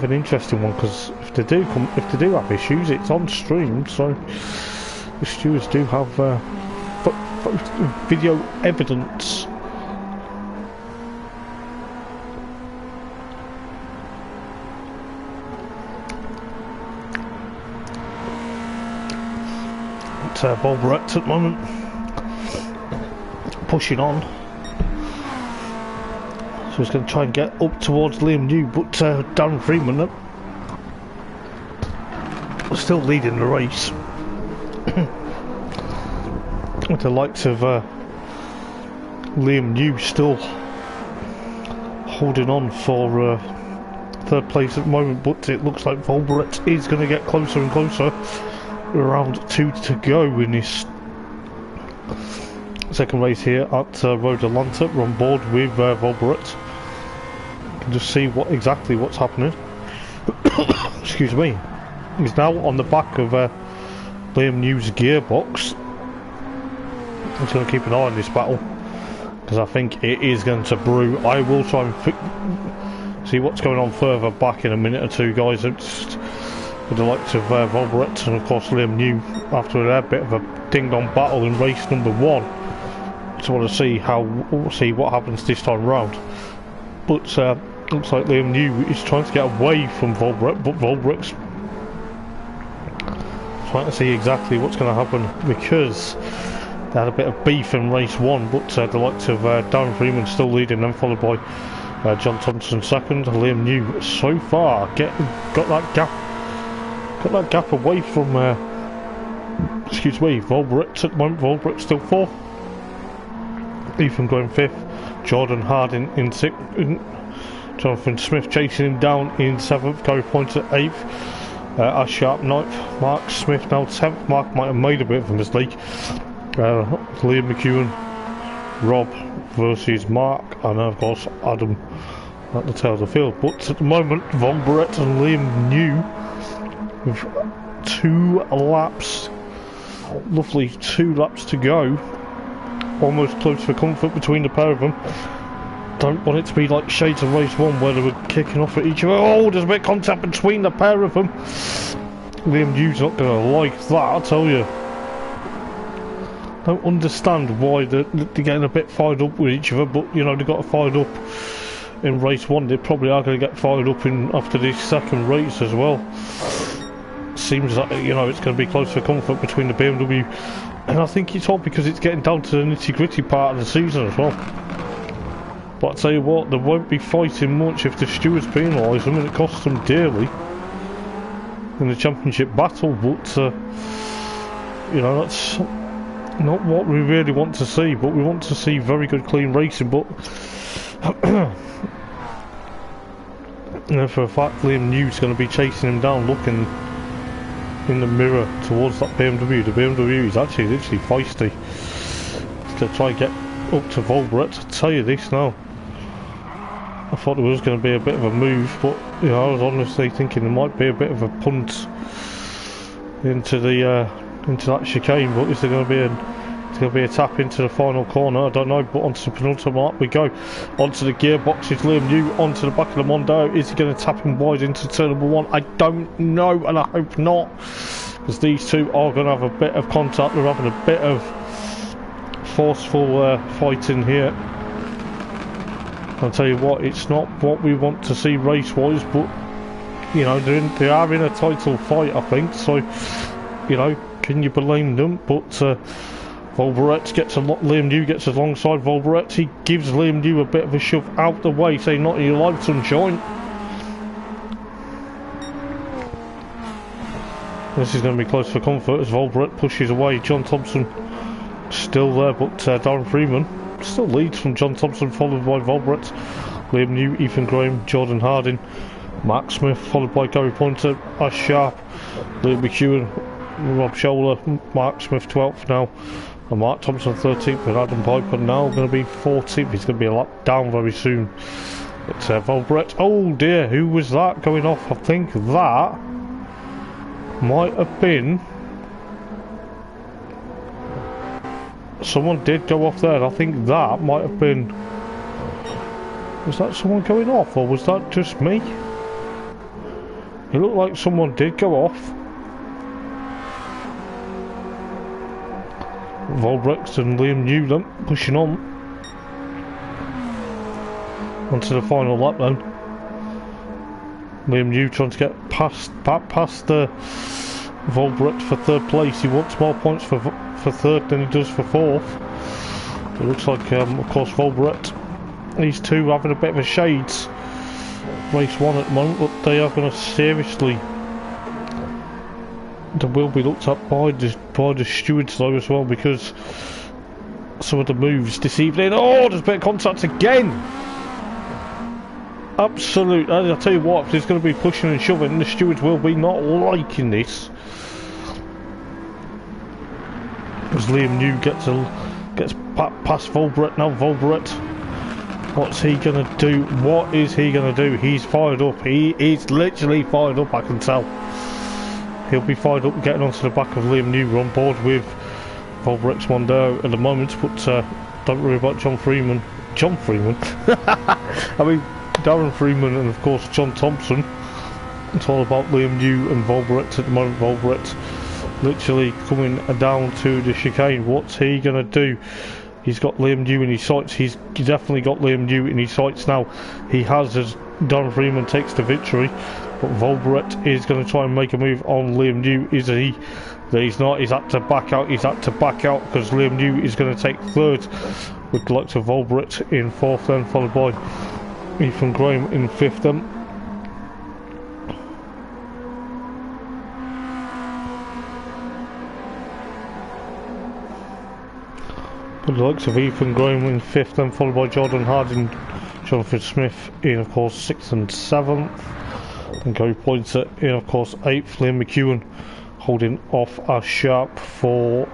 an interesting one. Because if they do have issues, it's on stream, so the stewards do have video evidence. Volbret at the moment pushing on, so he's going to try and get up towards Liam New, but Darren Freeman still leading the race with the likes of Liam New still holding on for third place at the moment, but it looks like Volbret is going to get closer and closer. Around 2 to go in this second race here at Road Atlanta. We're on board with Volbret. You can just see exactly what's happening. Excuse me. He's now on the back of Liam New's gearbox. I'm just going to keep an eye on this battle, because I think it is going to brew. I will try and see what's going on further back in a minute or two, guys. It's with the likes of Volbret and of course Liam New after a bit of a ding-dong battle in race number 1. So I want to see what happens this time round. But looks like Liam New is trying to get away from Volbret, but Volbret's trying to see exactly what's going to happen, because they had a bit of beef in race 1, but the likes of Darren Freeman still leading them, followed by John Thompson second. Liam New so far got that gap away from Volbret at the moment. Volbret still 4th, Ethan going 5th, Jordan Harding in 6th, Jonathan Smith chasing him down in 7th, Gary Pointer 8th, Ash Sharp 9th, Mark Smith now 10th. Mark might have made a bit of a mistake. Liam McEwen, Rob versus Mark, and of course Adam at the tail of the field. But at the moment Volbret and Liam New with 2 laps, lovely 2 laps to go, almost close for comfort between the pair of them. Don't want it to be like shades of race 1 where they were kicking off at each other. Oh, there's a bit of contact between the pair of them. Liam New's not going to like that, I'll tell you. Don't understand why they're getting a bit fired up with each other, but you know, they got fired up in race 1. They probably are going to get fired up after this second race as well. Seems like, you know, it's going to be close for comfort between the BMW, and I think it's all because it's getting down to the nitty-gritty part of the season as well. But I tell you what, they won't be fighting much if the stewards penalise them, and it costs them dearly in the championship battle. But you know, that's not what we really want to see. But we want to see very good, clean racing. But you know, for a fact, Liam New's going to be chasing him down, looking in the mirror towards that BMW. The BMW is actually literally feisty. He's going to try and get up to Volbret. I'll tell you this now, I thought there was going to be a bit of a move, but you know, I was honestly thinking there might be a bit of a punt into that chicane. But is there going to be a tap into the final corner? I don't know. But onto the penultimate we go. Onto the gearboxes, Liam New onto the back of the Mondeo. Is he going to tap him wide into turn number 1? I don't know, and I hope not, because these two are going to have a bit of contact. They're having a bit of forceful fighting here. I'll tell you what, it's not what we want to see race-wise, but you know, they are in a title fight, I think. So, you know, can you blame them? But Volbret gets Liam New gets alongside Volbret. He gives Liam New a bit of a shove out the way, saying, "Not in your life, sunshine." This is going to be close for comfort as Volbret pushes away. John Thompson still there, but Darren Freeman still leads from John Thompson, followed by Volbret, Liam New, Ethan Graham, Jordan Harding, Mark Smith, followed by Gary Pointer, Ash Sharp, Liam McEwen, Rob Scholler, Mark Smith 12th now, and Mark Thompson 13th, and Adam Piper now going to be 14th. He's going to be a lap down very soon. It's Volbret. Oh dear, who was that going off? I think that might have been... someone did go off there, and I think that might have been Was that someone going off, or was that just me? It looked like someone did go off. Volbrecht and Liam Newland pushing on. Onto the final lap then. Liam New trying to get back past the Volbrecht for third place. He wants more points for third than he does for fourth. It looks like, of course, Volbrecht, these two having a bit of a shades. Race one at the moment, but they are going to seriously. They will be looked at by the stewards though as well, because some of the moves this evening. Oh, there's a bit of contact again. Absolute. I'll tell you what, if there's going to be pushing and shoving, the stewards will be not liking this. As Liam New gets past Volbrecht now. Volbrecht, what's he going to do? What is he going to do? He's fired up. He is literally fired up, I can tell. He'll be fired up getting onto the back of Liam New. We're on board with Volbrecht's Mondo at the moment, but don't worry about John Freeman. John Freeman? I mean, Darren Freeman and of course John Thompson. It's all about Liam New and Volbrecht at the moment. Volbrecht literally coming down to the chicane. What's he going to do? He's got Liam New in his sights. He's definitely got Liam New in his sights now. He has, as Darren Freeman takes the victory. But Volbrecht is going to try and make a move on Liam New. Is he? He's not. He's had to back out. He's had to back out because Liam New is going to take third, with the likes of Volbrecht in fourth, then followed by Ethan Graham in fifth. Then. But the likes of Ethan Graham in fifth, then followed by Jordan Harding, Jonathan Smith in, of course, sixth and seventh. And Gary Pointer in, of course, 8th. Liam McEwen holding off Ash Sharp for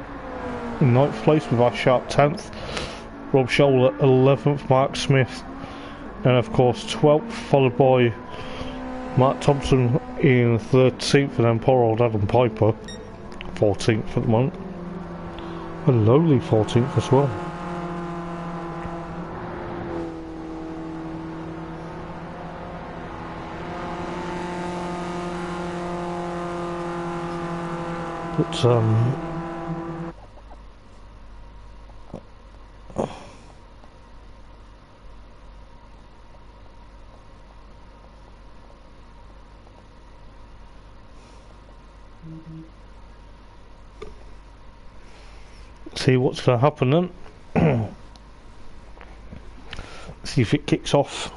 9th place, with Ash Sharp 10th. Rob Scholl at 11th. Mark Smith and, of course, 12th, followed by Matt Thompson in 13th, and then poor old Adam Piper 14th at the moment. A lowly 14th as well. But see what's going to happen then. See if it kicks off.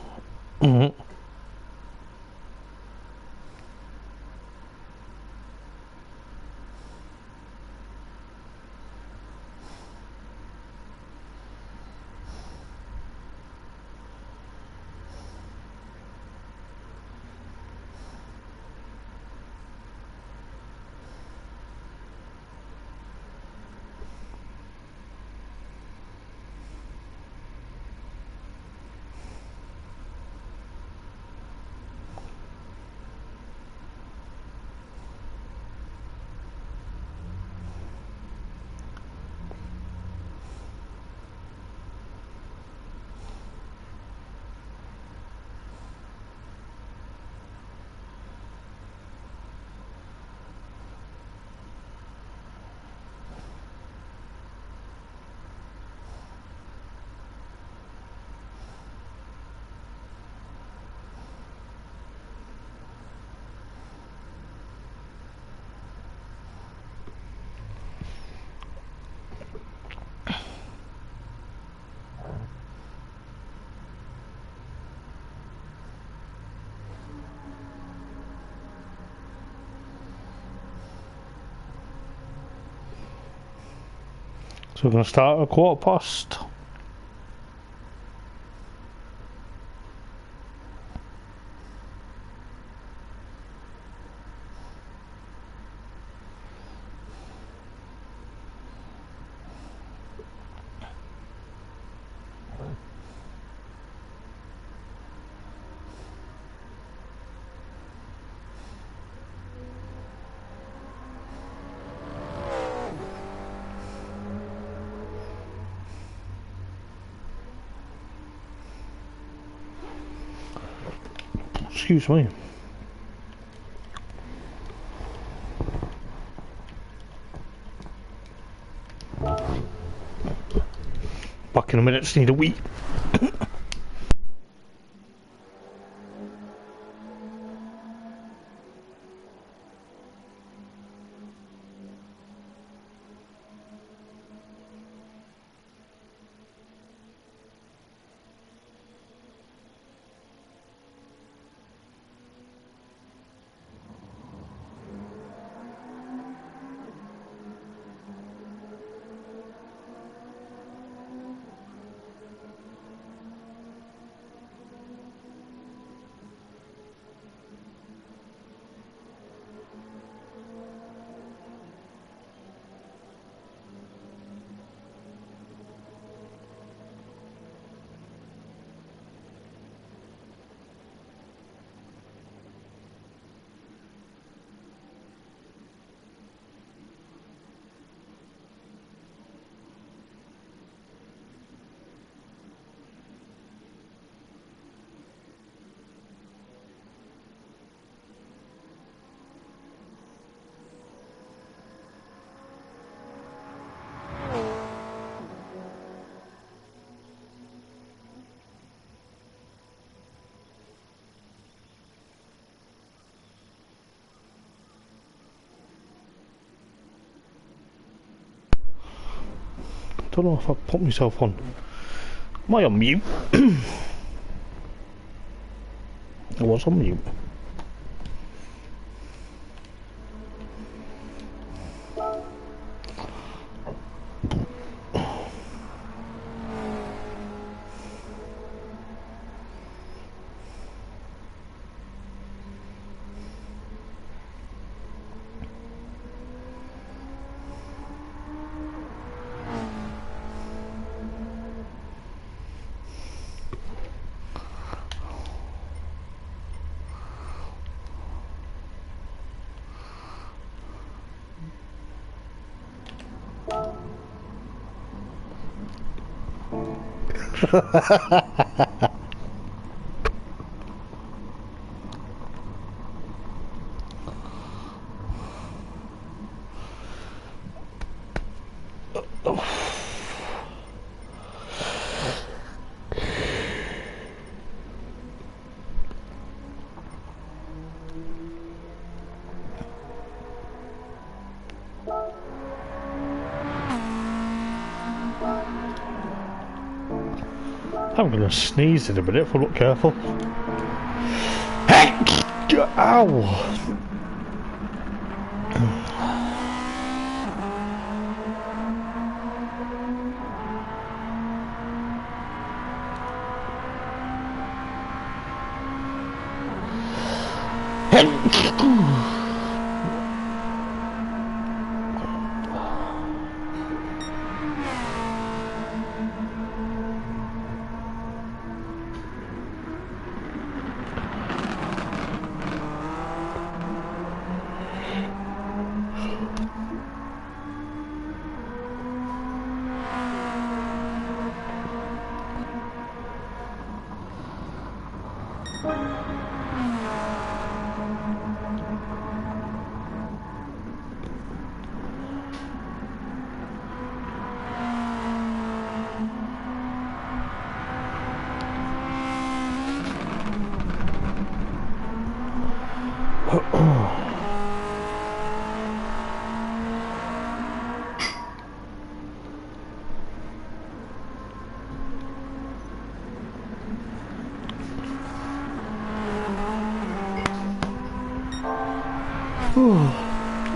So we're going to start at 1:15. Excuse me. Back in a minute, just need a wee. Don't know if I put myself on. Am I on mute? I was on mute. I'm gonna sneeze in a minute if I look careful. Ow!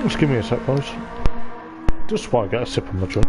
Just give me a sec, guys. Just while I get a sip of my drink.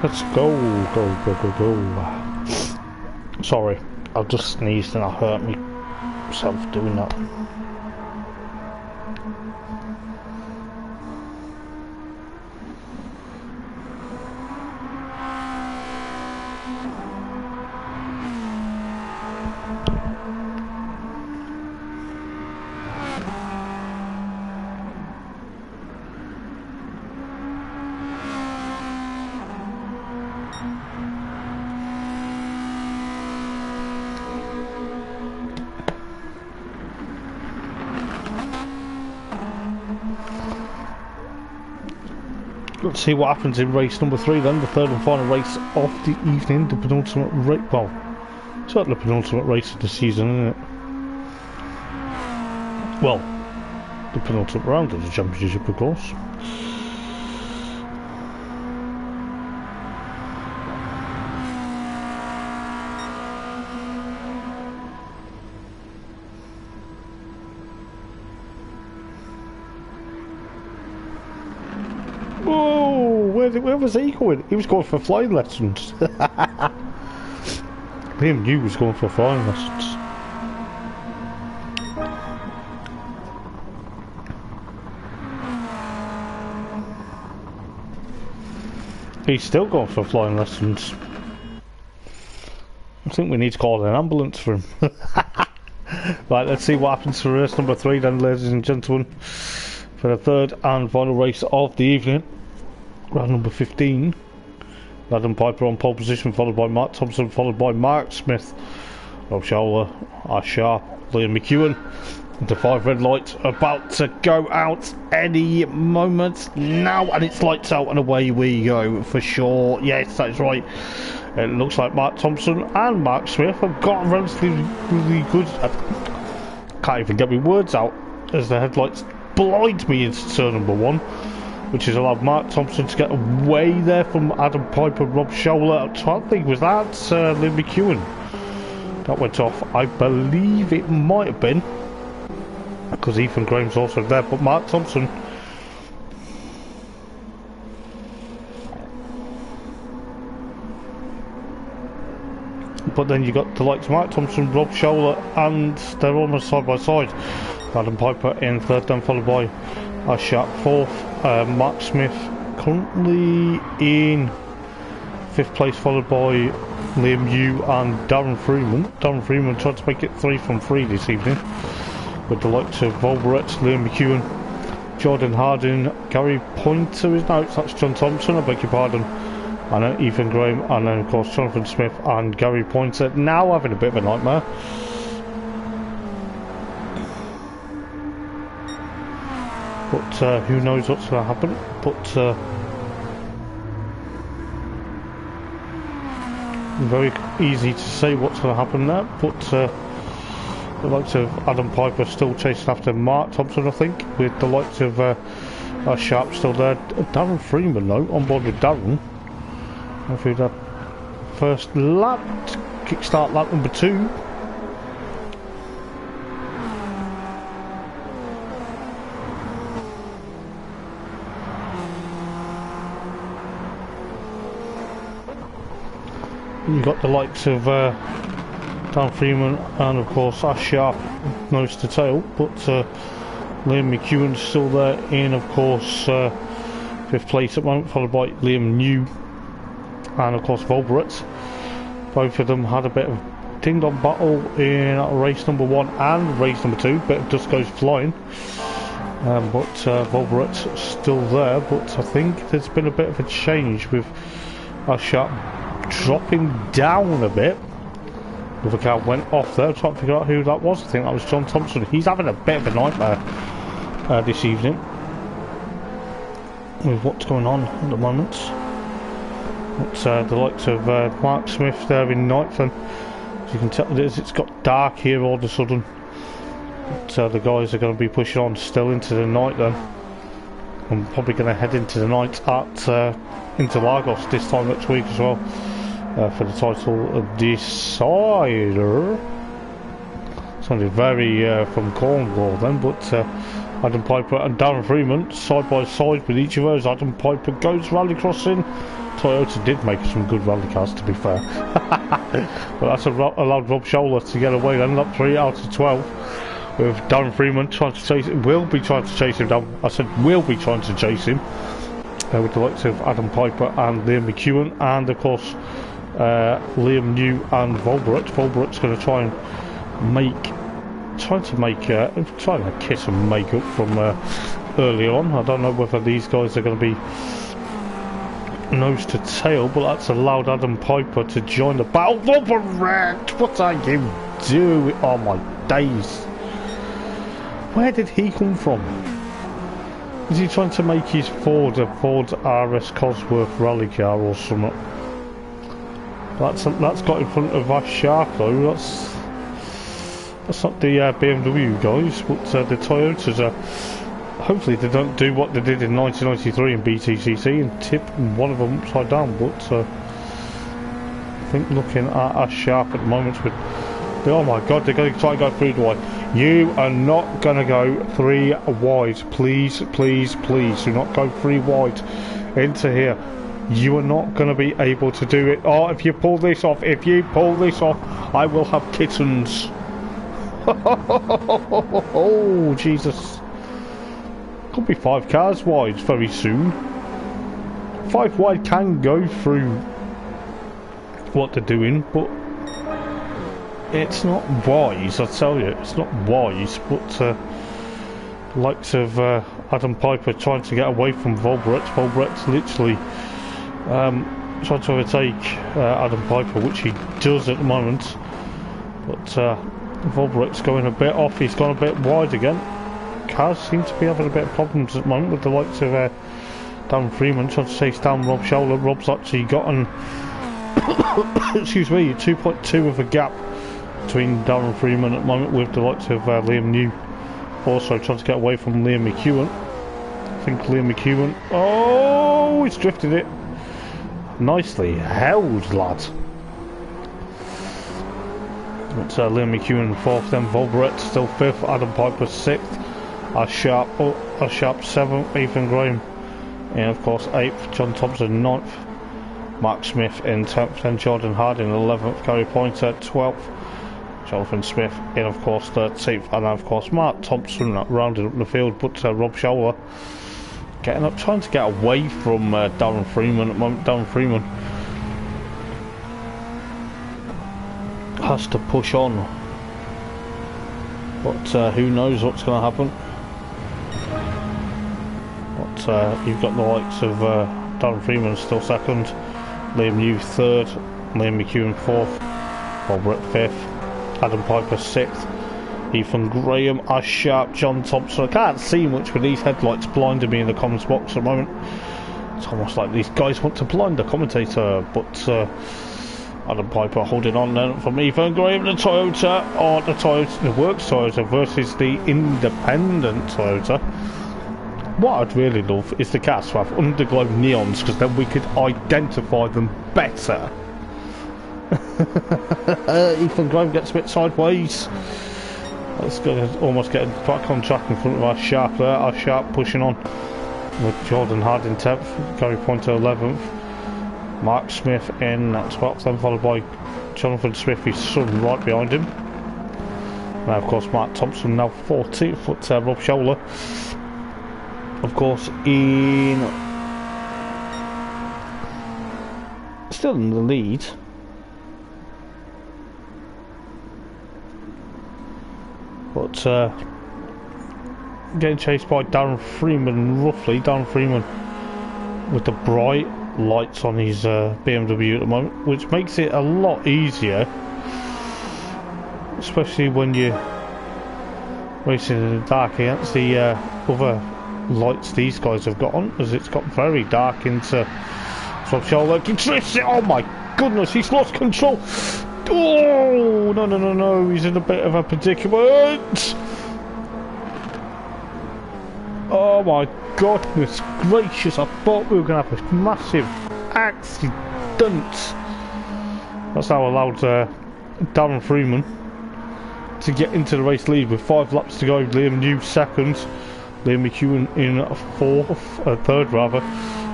Let's go, go. Sorry, I just sneezed and I hurt myself doing that. Let's see what happens in race number 3 then, the third and final race of the evening, the penultimate race, well, it's not the penultimate race of the season, isn't it? Well, the penultimate round of the championship, of course. Where was he going? He was going for flying lessons. Liam knew he was going for flying lessons. He's still going for flying lessons. I think we need to call an ambulance for him. Right, let's see what happens for race number 3 then, ladies and gentlemen. For the third and final race of the evening. Round number 15. Adam Piper on pole position, followed by Mark Thompson, followed by Mark Smith, Rob Showler, R Sharp, Liam McEwen. The 5 red lights about to go out any moment now, and it's lights out and away we go for sure. Yes, that's right. It looks like Mark Thompson and Mark Smith have got relatively really good. I can't even get my words out as the headlights blind me into turn number 1. Which has allowed Mark Thompson to get away there from Adam Piper, Rob Showler. I think was that Liam McEwen that went off. I believe it might have been because Ethan Graham's also there, but Mark Thompson. But then you got the likes of Mark Thompson, Rob Showler, and they're almost side by side. Adam Piper in third, then followed by Sharp fourth. Mark Smith currently in 5th place, followed by Liam Yu and Darren Freeman. Darren Freeman tried to make it 3 from 3 this evening with the likes of Volberet, Liam McEwen, Jordan Harding, Gary Pointer is now, that's John Thompson, I beg your pardon, and then Ethan Graham, and then of course Jonathan Smith and Gary Pointer now having a bit of a nightmare. But who knows what's going to happen. But very easy to say what's going to happen there. But the likes of Adam Piper still chasing after Mark Thompson, I think, with the likes of Sharp still there. Darren Freeman, though, on board with Darren. Through that first lap, kickstart lap number 2. You got the likes of Dan Freeman and of course Ash Sharp nose to tail, but Liam McEwen's still there in of course 5th place at the moment, followed by Liam New and of course Volberet. Both of them had a bit of ding-dong battle in race number 1 and race number 2, bit of dust goes flying. But Volberet's still there, but I think there's been a bit of a change with Ash Sharp dropping down a bit. The car went off there. I'm trying to figure out who that was. I think that was John Thompson. He's having a bit of a nightmare this evening with what's going on at the moment. It's the likes of Mark Smith there in ninth, and as you can tell it's got dark here all of a sudden. But the guys are going to be pushing on still into the night then. I'm probably going to head into the night at Interlagos this time next week as well. For the title of Decider. Sounded very from Cornwall then, but Adam Piper and Darren Freeman side by side with each of those. Adam Piper goes rally crossing Toyota did make some good rally cars, to be fair. But that's allowed Rob Scholler to get away. They ended up 3 out of 12 with Darren Freeman trying to chase him. Will be trying to chase him down. I said will be trying to chase him. With the likes of Adam Piper and Liam McEwen, and of course Liam New and Volbert. Volbert's going to try and trying to kiss and make up from early on. I don't know whether these guys are going to be nose to tail, but that's allowed Adam Piper to join the battle. Volbert, what are you doing? Oh my days! Where did he come from? Is he trying to make his Ford a Ford RS Cosworth rally car or something? That's got in front of Ash Shark though. That's not the BMW guys, but the Toyotas are. Hopefully they don't do what they did in 1993 in BTCC and tip one of them upside down. But I think looking at Ash Shark at the moment with. Oh my god, they're going to try and go 3 wide. You are not going to go 3 wide. Please, please, please do not go 3 wide into here. You are not going to be able to do it. Oh, if you pull this off, I will have kittens. Oh, Jesus. Could be 5 cars wide very soon. 5 wide can go through what they're doing, but it's not wise, I tell you, it's not wise, but the likes of Adam Piper trying to get away from Volbert. Volbert's literally trying to overtake Adam Piper, which he does at the moment, but Volbert's going a bit off, he's gone a bit wide again. Cars seem to be having a bit of problems at the moment with the likes of Dan Freeman trying to chase down Rob Scholler. Rob's actually gotten excuse me, 2.2 of a gap between Darren Freeman at the moment with the likes of Liam New also trying to get away from Liam McEwen. I think Liam McEwen, oh, he's drifted it. Nicely held, lad. It's Liam McEwen 4th, then Volbert still 5th, Adam Piper 6th, Ash Sharp 7th, Ethan Graham and of course 8th, John Thompson 9th, Mark Smith in 10th, then Jordan Harding 11th, Gary Pointer 12th, Jonathan Smith in of course 13th, and of course Mark Thompson rounded up the field, but Rob Scholler getting up, trying to get away from Darren Freeman at the moment. Darren Freeman has to push on, but who knows what's going to happen. But you've got the likes of Darren Freeman still 2nd, Liam New 3rd, Liam McEwen 4th, Volbert 5th, Adam Piper 6th, Ethan Graham, Ash Sharp, John Thompson. I can't see much with these headlights blinding me in the comments box at the moment. It's almost like these guys want to blind the commentator, but Adam Piper holding on then from Ethan Graham, the Toyota, or the Works Toyota versus the independent Toyota. What I'd really love is the cars to have underglow neons, because then we could identify them better. Ethan Graham gets a bit sideways. That's going to almost get back on track in front of our Sharp there. Our Sharp pushing on with Jordan Harding 10th, Gary Pointer 11th, Mark Smith in 12th, then followed by Jonathan Smith, his son, right behind him. Now of course Mark Thompson now 14th, but Rob Scholler of course still in the lead. But getting chased by Darren Freeman roughly. Darren Freeman with the bright lights on his BMW at the moment, which makes it a lot easier, especially when you're racing in the dark against the other lights these guys have got on, as it's got very dark into Rob Scholler. He drifts it, oh my goodness, he's lost control. Oh, no, he's in a bit of a predicament. Oh my goodness gracious, I thought we were going to have a massive accident. That's how allowed Darren Freeman to get into the race lead with 5 laps to go. Liam New 2nd, Liam McEwen in 3rd rather,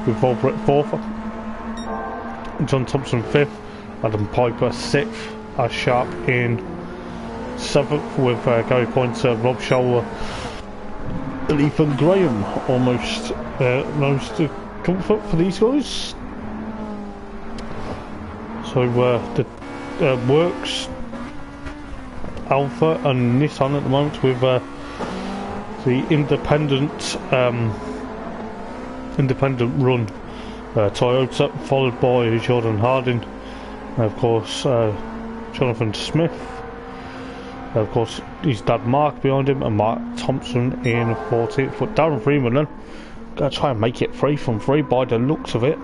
with Volbert 4th. John Thompson 5th, Adam Piper 6th, Ash Sharp in 7th with Gary Pointer, Rob Scholler and Ethan Graham. Almost comfort for these guys. So the Works, Alpha and Nissan at the moment with the independent run Toyota, followed by Jordan Harding, and of course Jonathan Smith, of course his dad Mark behind him, and Mark Thompson in 14th. But Darren Freeman then gonna try and make it 3 from 3 by the looks of it.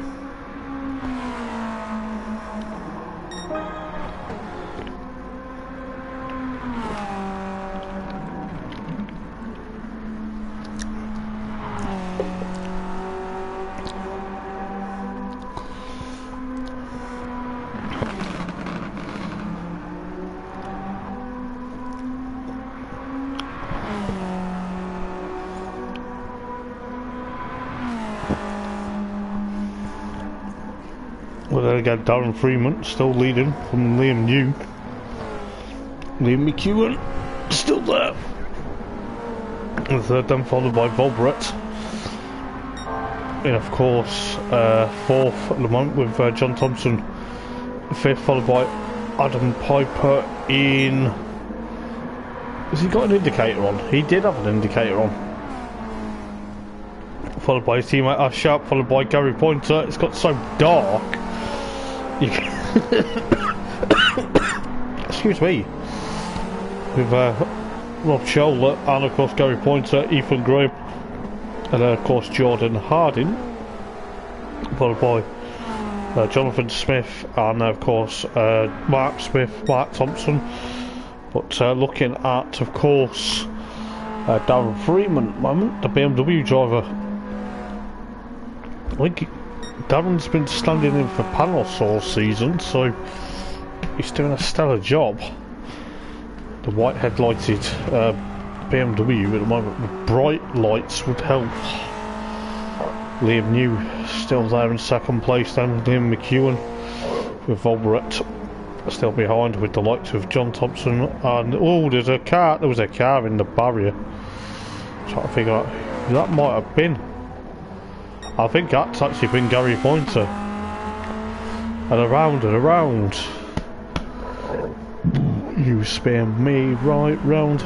Well, there again, Darren Freeman still leading from Liam New. Liam McEwen still there. And third then followed by Volbret. And of course, 4th at the moment with John Thompson. 5th followed by Adam Piper in... Has he got an indicator on? He did have an indicator on. Followed by his teammate Ash Sharp, followed by Gary Pointer. It's got so dark. Excuse me. With Rob Scholler and of course Gary Pointer, Ethan Graham, and of course Jordan Harding, followed by Jonathan Smith and of course Mark Smith, Mark Thompson. But looking at of course Darren Freeman at the moment, the BMW driver. I think Darren's been standing in for Panos all season, so he's doing a stellar job. The white headlighted BMW at the moment with bright lights would help. Liam New still there in 2nd place, then Liam McEwen with Volbret still behind with the likes of John Thompson. And oh, there was a car in the barrier. Trying to figure out who that might have been. I think that's actually been Gary Pointer. And around and around. You spin me right round.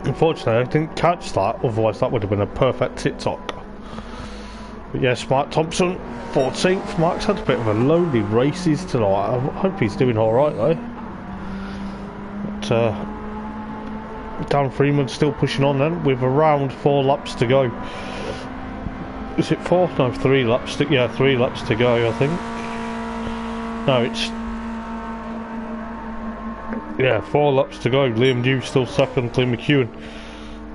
Unfortunately, I didn't catch that, otherwise that would have been a perfect TikTok. But yes, Mark Thompson, 14th. Mark's had a bit of a lonely races tonight. I hope he's doing alright though. But Dan Freeman still pushing on then with around 4 laps to go. Is it 4? No, 3 laps to, yeah, 3 laps to go I think. No, it's, yeah, 4 laps to go. Liam New still 2nd, Liam McEwen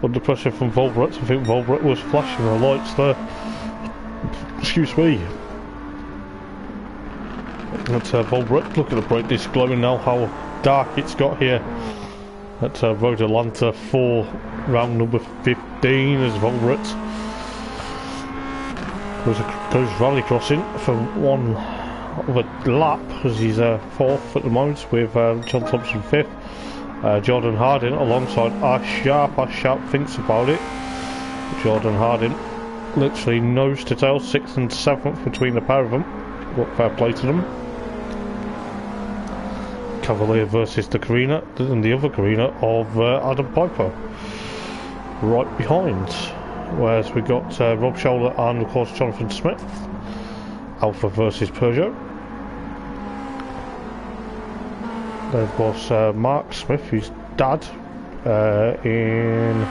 under pressure from Volbret. I think Volbret was flashing the lights there. Excuse me. That's Volbret. Look at the brightness glowing now, how dark it's got here. At Road Atlanta 4, round number 15 as Volbret goes rally crossing for 1 other lap as he's 4th at the moment with John Thompson 5th. Jordan Harding alongside Ash Sharp. Ash Sharp thinks about it. Jordan Harding literally nose to tail, 6th and 7th between the pair of them. What fair play to them. Cavalier versus the Carina, and the other Carina of Adam Piper right behind, whereas we got Rob Scholler and of course Jonathan Smith. Alpha versus Peugeot. Then of course Mark Smith, his dad, in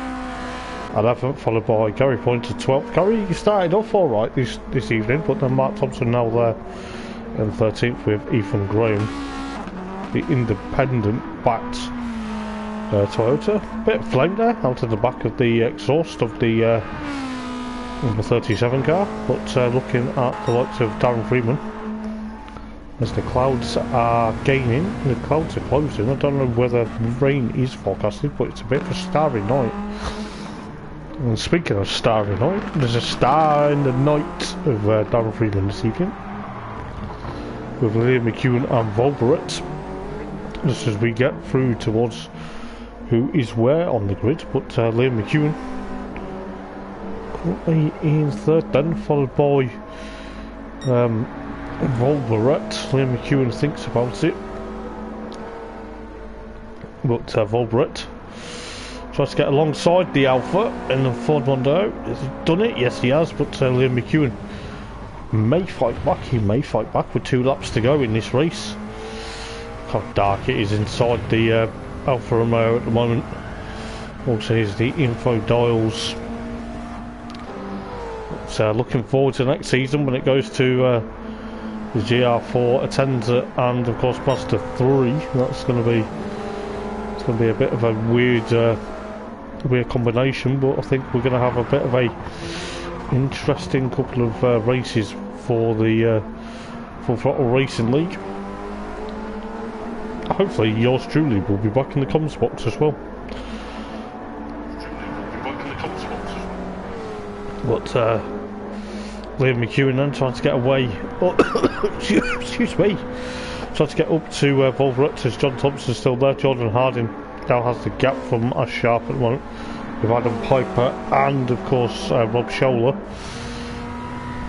11th, followed by Gary Pointer 12th. Gary, you started off alright this evening, but then Mark Thompson now there in 13th with Ethan Graham, the independent backed Toyota. Bit of flame there out of the back of the exhaust of the number 37 car, but looking at the likes of Darren Freeman as the clouds are gaining, the clouds are closing. I don't know whether rain is forecasted, but it's a bit of a starry night. And speaking of Starry Night, there's a star in the night of Darren Freeman this evening with Liam McEwen and Volberet. Just as we get through towards who is where on the grid, but Liam McEwen currently in third then, followed by Volberet. Liam McEwen thinks about it, but Volberet tries to get alongside the Alpha in the Ford Mondeo. Has he done it? Yes, he has, but Liam McEwen may fight back. He may fight back with 2 laps to go in this race. How dark it is inside the Alfa Romeo at the moment. Also, here's the info dials. So, looking forward to next season when it goes to the GR4 Atenza and, of course, Mazda 3. That's going to be a bit of a weird combination, but I think we're going to have a bit of a interesting couple of races for the Full Throttle Racing League. Hopefully yours truly will be back in the comms box as well. But Liam McEwen then trying to get away. Oh, excuse me. Trying to get up to Volberet as John Thompson's still there. Jordan Harding now has the gap from Ash Sharp at the moment with Adam Piper and of course Rob Scholler.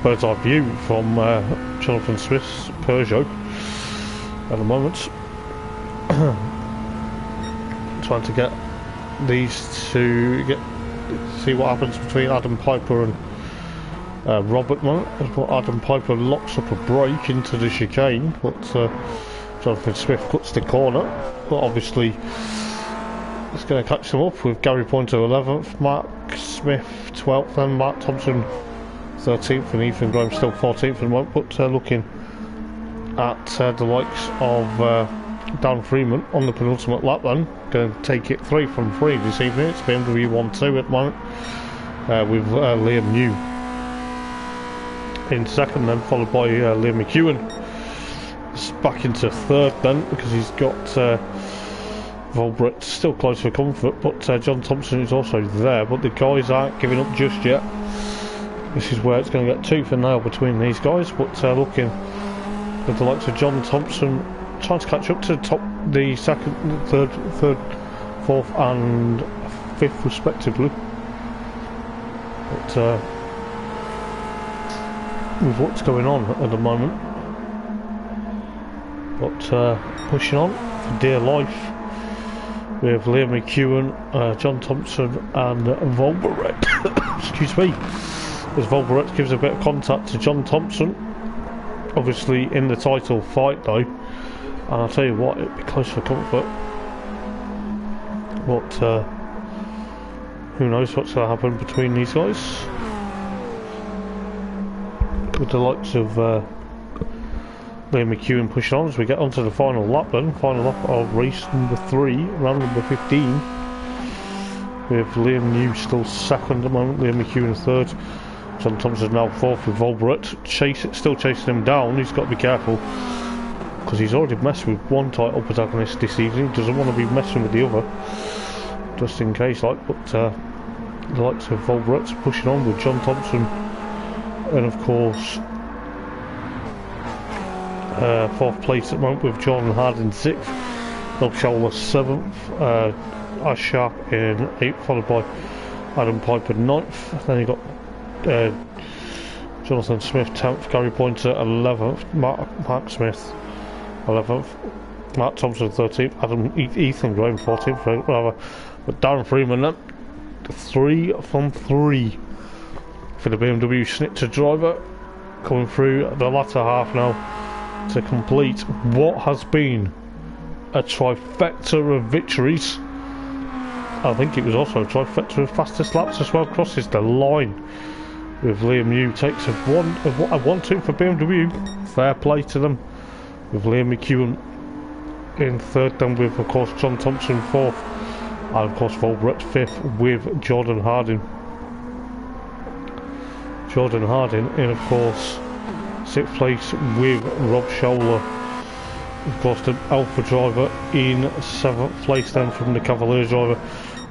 Bird's eye view from Jonathan Smith's Peugeot at the moment. Trying to get these two, see what happens between Adam Piper and Rob at the moment. Adam Piper locks up a brake into the chicane, but Jonathan Smith cuts the corner. But obviously it's going to catch them up with Gary Pointer 11th, Mark Smith 12th, and Mark Thompson 13th, and Ethan Graham still 14th at the moment. But looking at the likes of Dan Freeman on the penultimate lap then, going to take it 3 from 3 this evening. It's BMW 1-2 at the moment with Liam New in second then, followed by Liam McEwen. It's back into third then because he's got Volberet still close for comfort, but John Thompson is also there, but the guys aren't giving up just yet. This is where it's going to get tooth and nail between these guys, but looking at the likes of John Thompson trying to catch up to the top, the second, third, fourth and fifth respectively. But with what's going on at the moment, but pushing on for dear life with Liam McEwen, John Thompson and Volberet. Excuse me. As Volberet gives a bit of contact to John Thompson, obviously in the title fight though, and I'll tell you what, it'd be close for comfort. But who knows what's going to happen between these guys. With the likes of Liam McEwen pushing on as we get onto the final lap then. Final lap of race number 3, round number 15. With Liam New still second at the moment, Liam McEwen third. John Thompson now fourth with Volberet. Still chasing him down. He's got to be careful because he's already messed with one title protagonist this evening. Doesn't want to be messing with the other, just in case like. But the likes of Volberet pushing on with John Thompson, and of course fourth place at the moment with Jordan Harding 6th, Rob Scholler 7th, Ash Sharp in 8th, followed by Adam Piper 9th. Then you got Jonathan Smith 10th, Gary Pointer 11th, Mark Smith 11th, Mark Thompson 13th, Ethan Graham 14th, rather. But Darren Freeman then 3 from 3 for the BMW Snitzer driver, coming through the latter half now to complete what has been a trifecta of victories. I think it was also a trifecta of fastest laps as well. Crosses the line with Liam New, takes a 1-2 for BMW. Fair play to them. With Liam McEwen in third, then with of course John Thompson fourth, and of course Volberet fifth with Jordan Harding. Jordan Harding in of course 6th place with Rob Scholler. Of course the Alpha driver in 7th place then from the Cavalier driver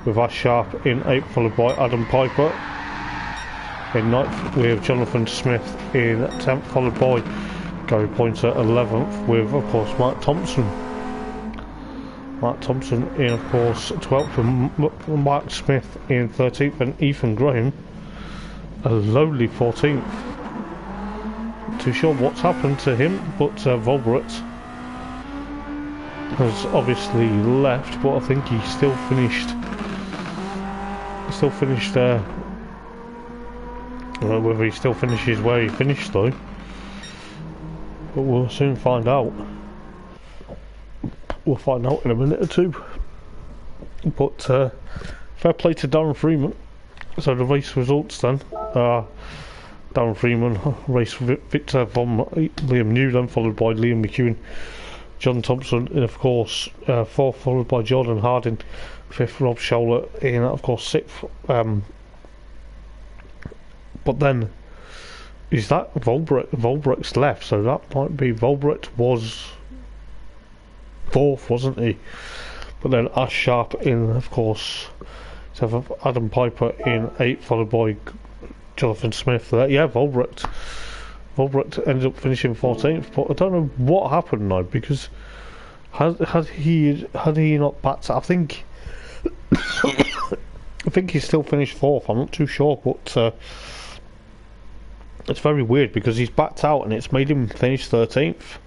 with Ash Sharp in 8th, followed by Adam Piper in 9th, with Jonathan Smith in 10th, followed by Gary Pointer 11th, with of course Mark Thompson in of course 12th, with Mark Smith in 13th, and Ethan Graham a lowly 14th. Not too sure what's happened to him, but Volbert has obviously left, but I think he still finished there. Whether he still finishes where he finished though, but we'll soon find out. We'll find out in a minute or two. But fair play to Darren Freeman. So the race results then. Darren Freeman, race victor from Liam Newland, followed by Liam McEwen. John Thompson in of course 4th, followed by Jordan Harding. 5th, Rob Scholler in of course 6th. But then, is that Volbrecht? Volbrecht's left, so that might be Volbrecht was 4th, wasn't he? But then Ash Sharp in, of course, 7th, Adam Piper in 8th, followed by Jonathan Smith. Yeah, Volbrecht ended up finishing 14th, but I don't know what happened now, because had he not backed? I think he still finished 4th. I'm not too sure, but it's very weird because he's backed out and it's made him finish 13th.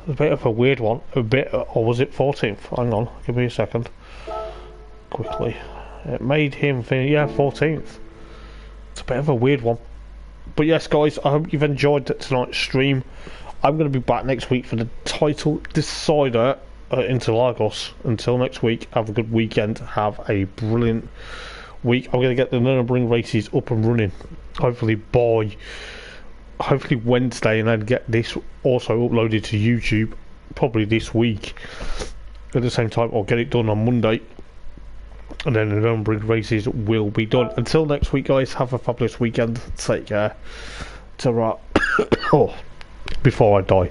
A bit of a weird one. Or was it 14th? Hang on, give me a second. Quickly. It made him finish, 14th. It's a bit of a weird one. But yes, guys, I hope you've enjoyed tonight's stream. I'm going to be back next week for the title decider into Lagos. Until next week, have a good weekend. Have a brilliant week. I'm going to get the Nürburgring races up and running. Hopefully Wednesday, and then get this also uploaded to YouTube probably this week at the same time, or get it done on Monday, and then the Nürburgring races will be done. Until next week, guys, have a fabulous weekend. Take care. Ta-ra. Oh, before I die.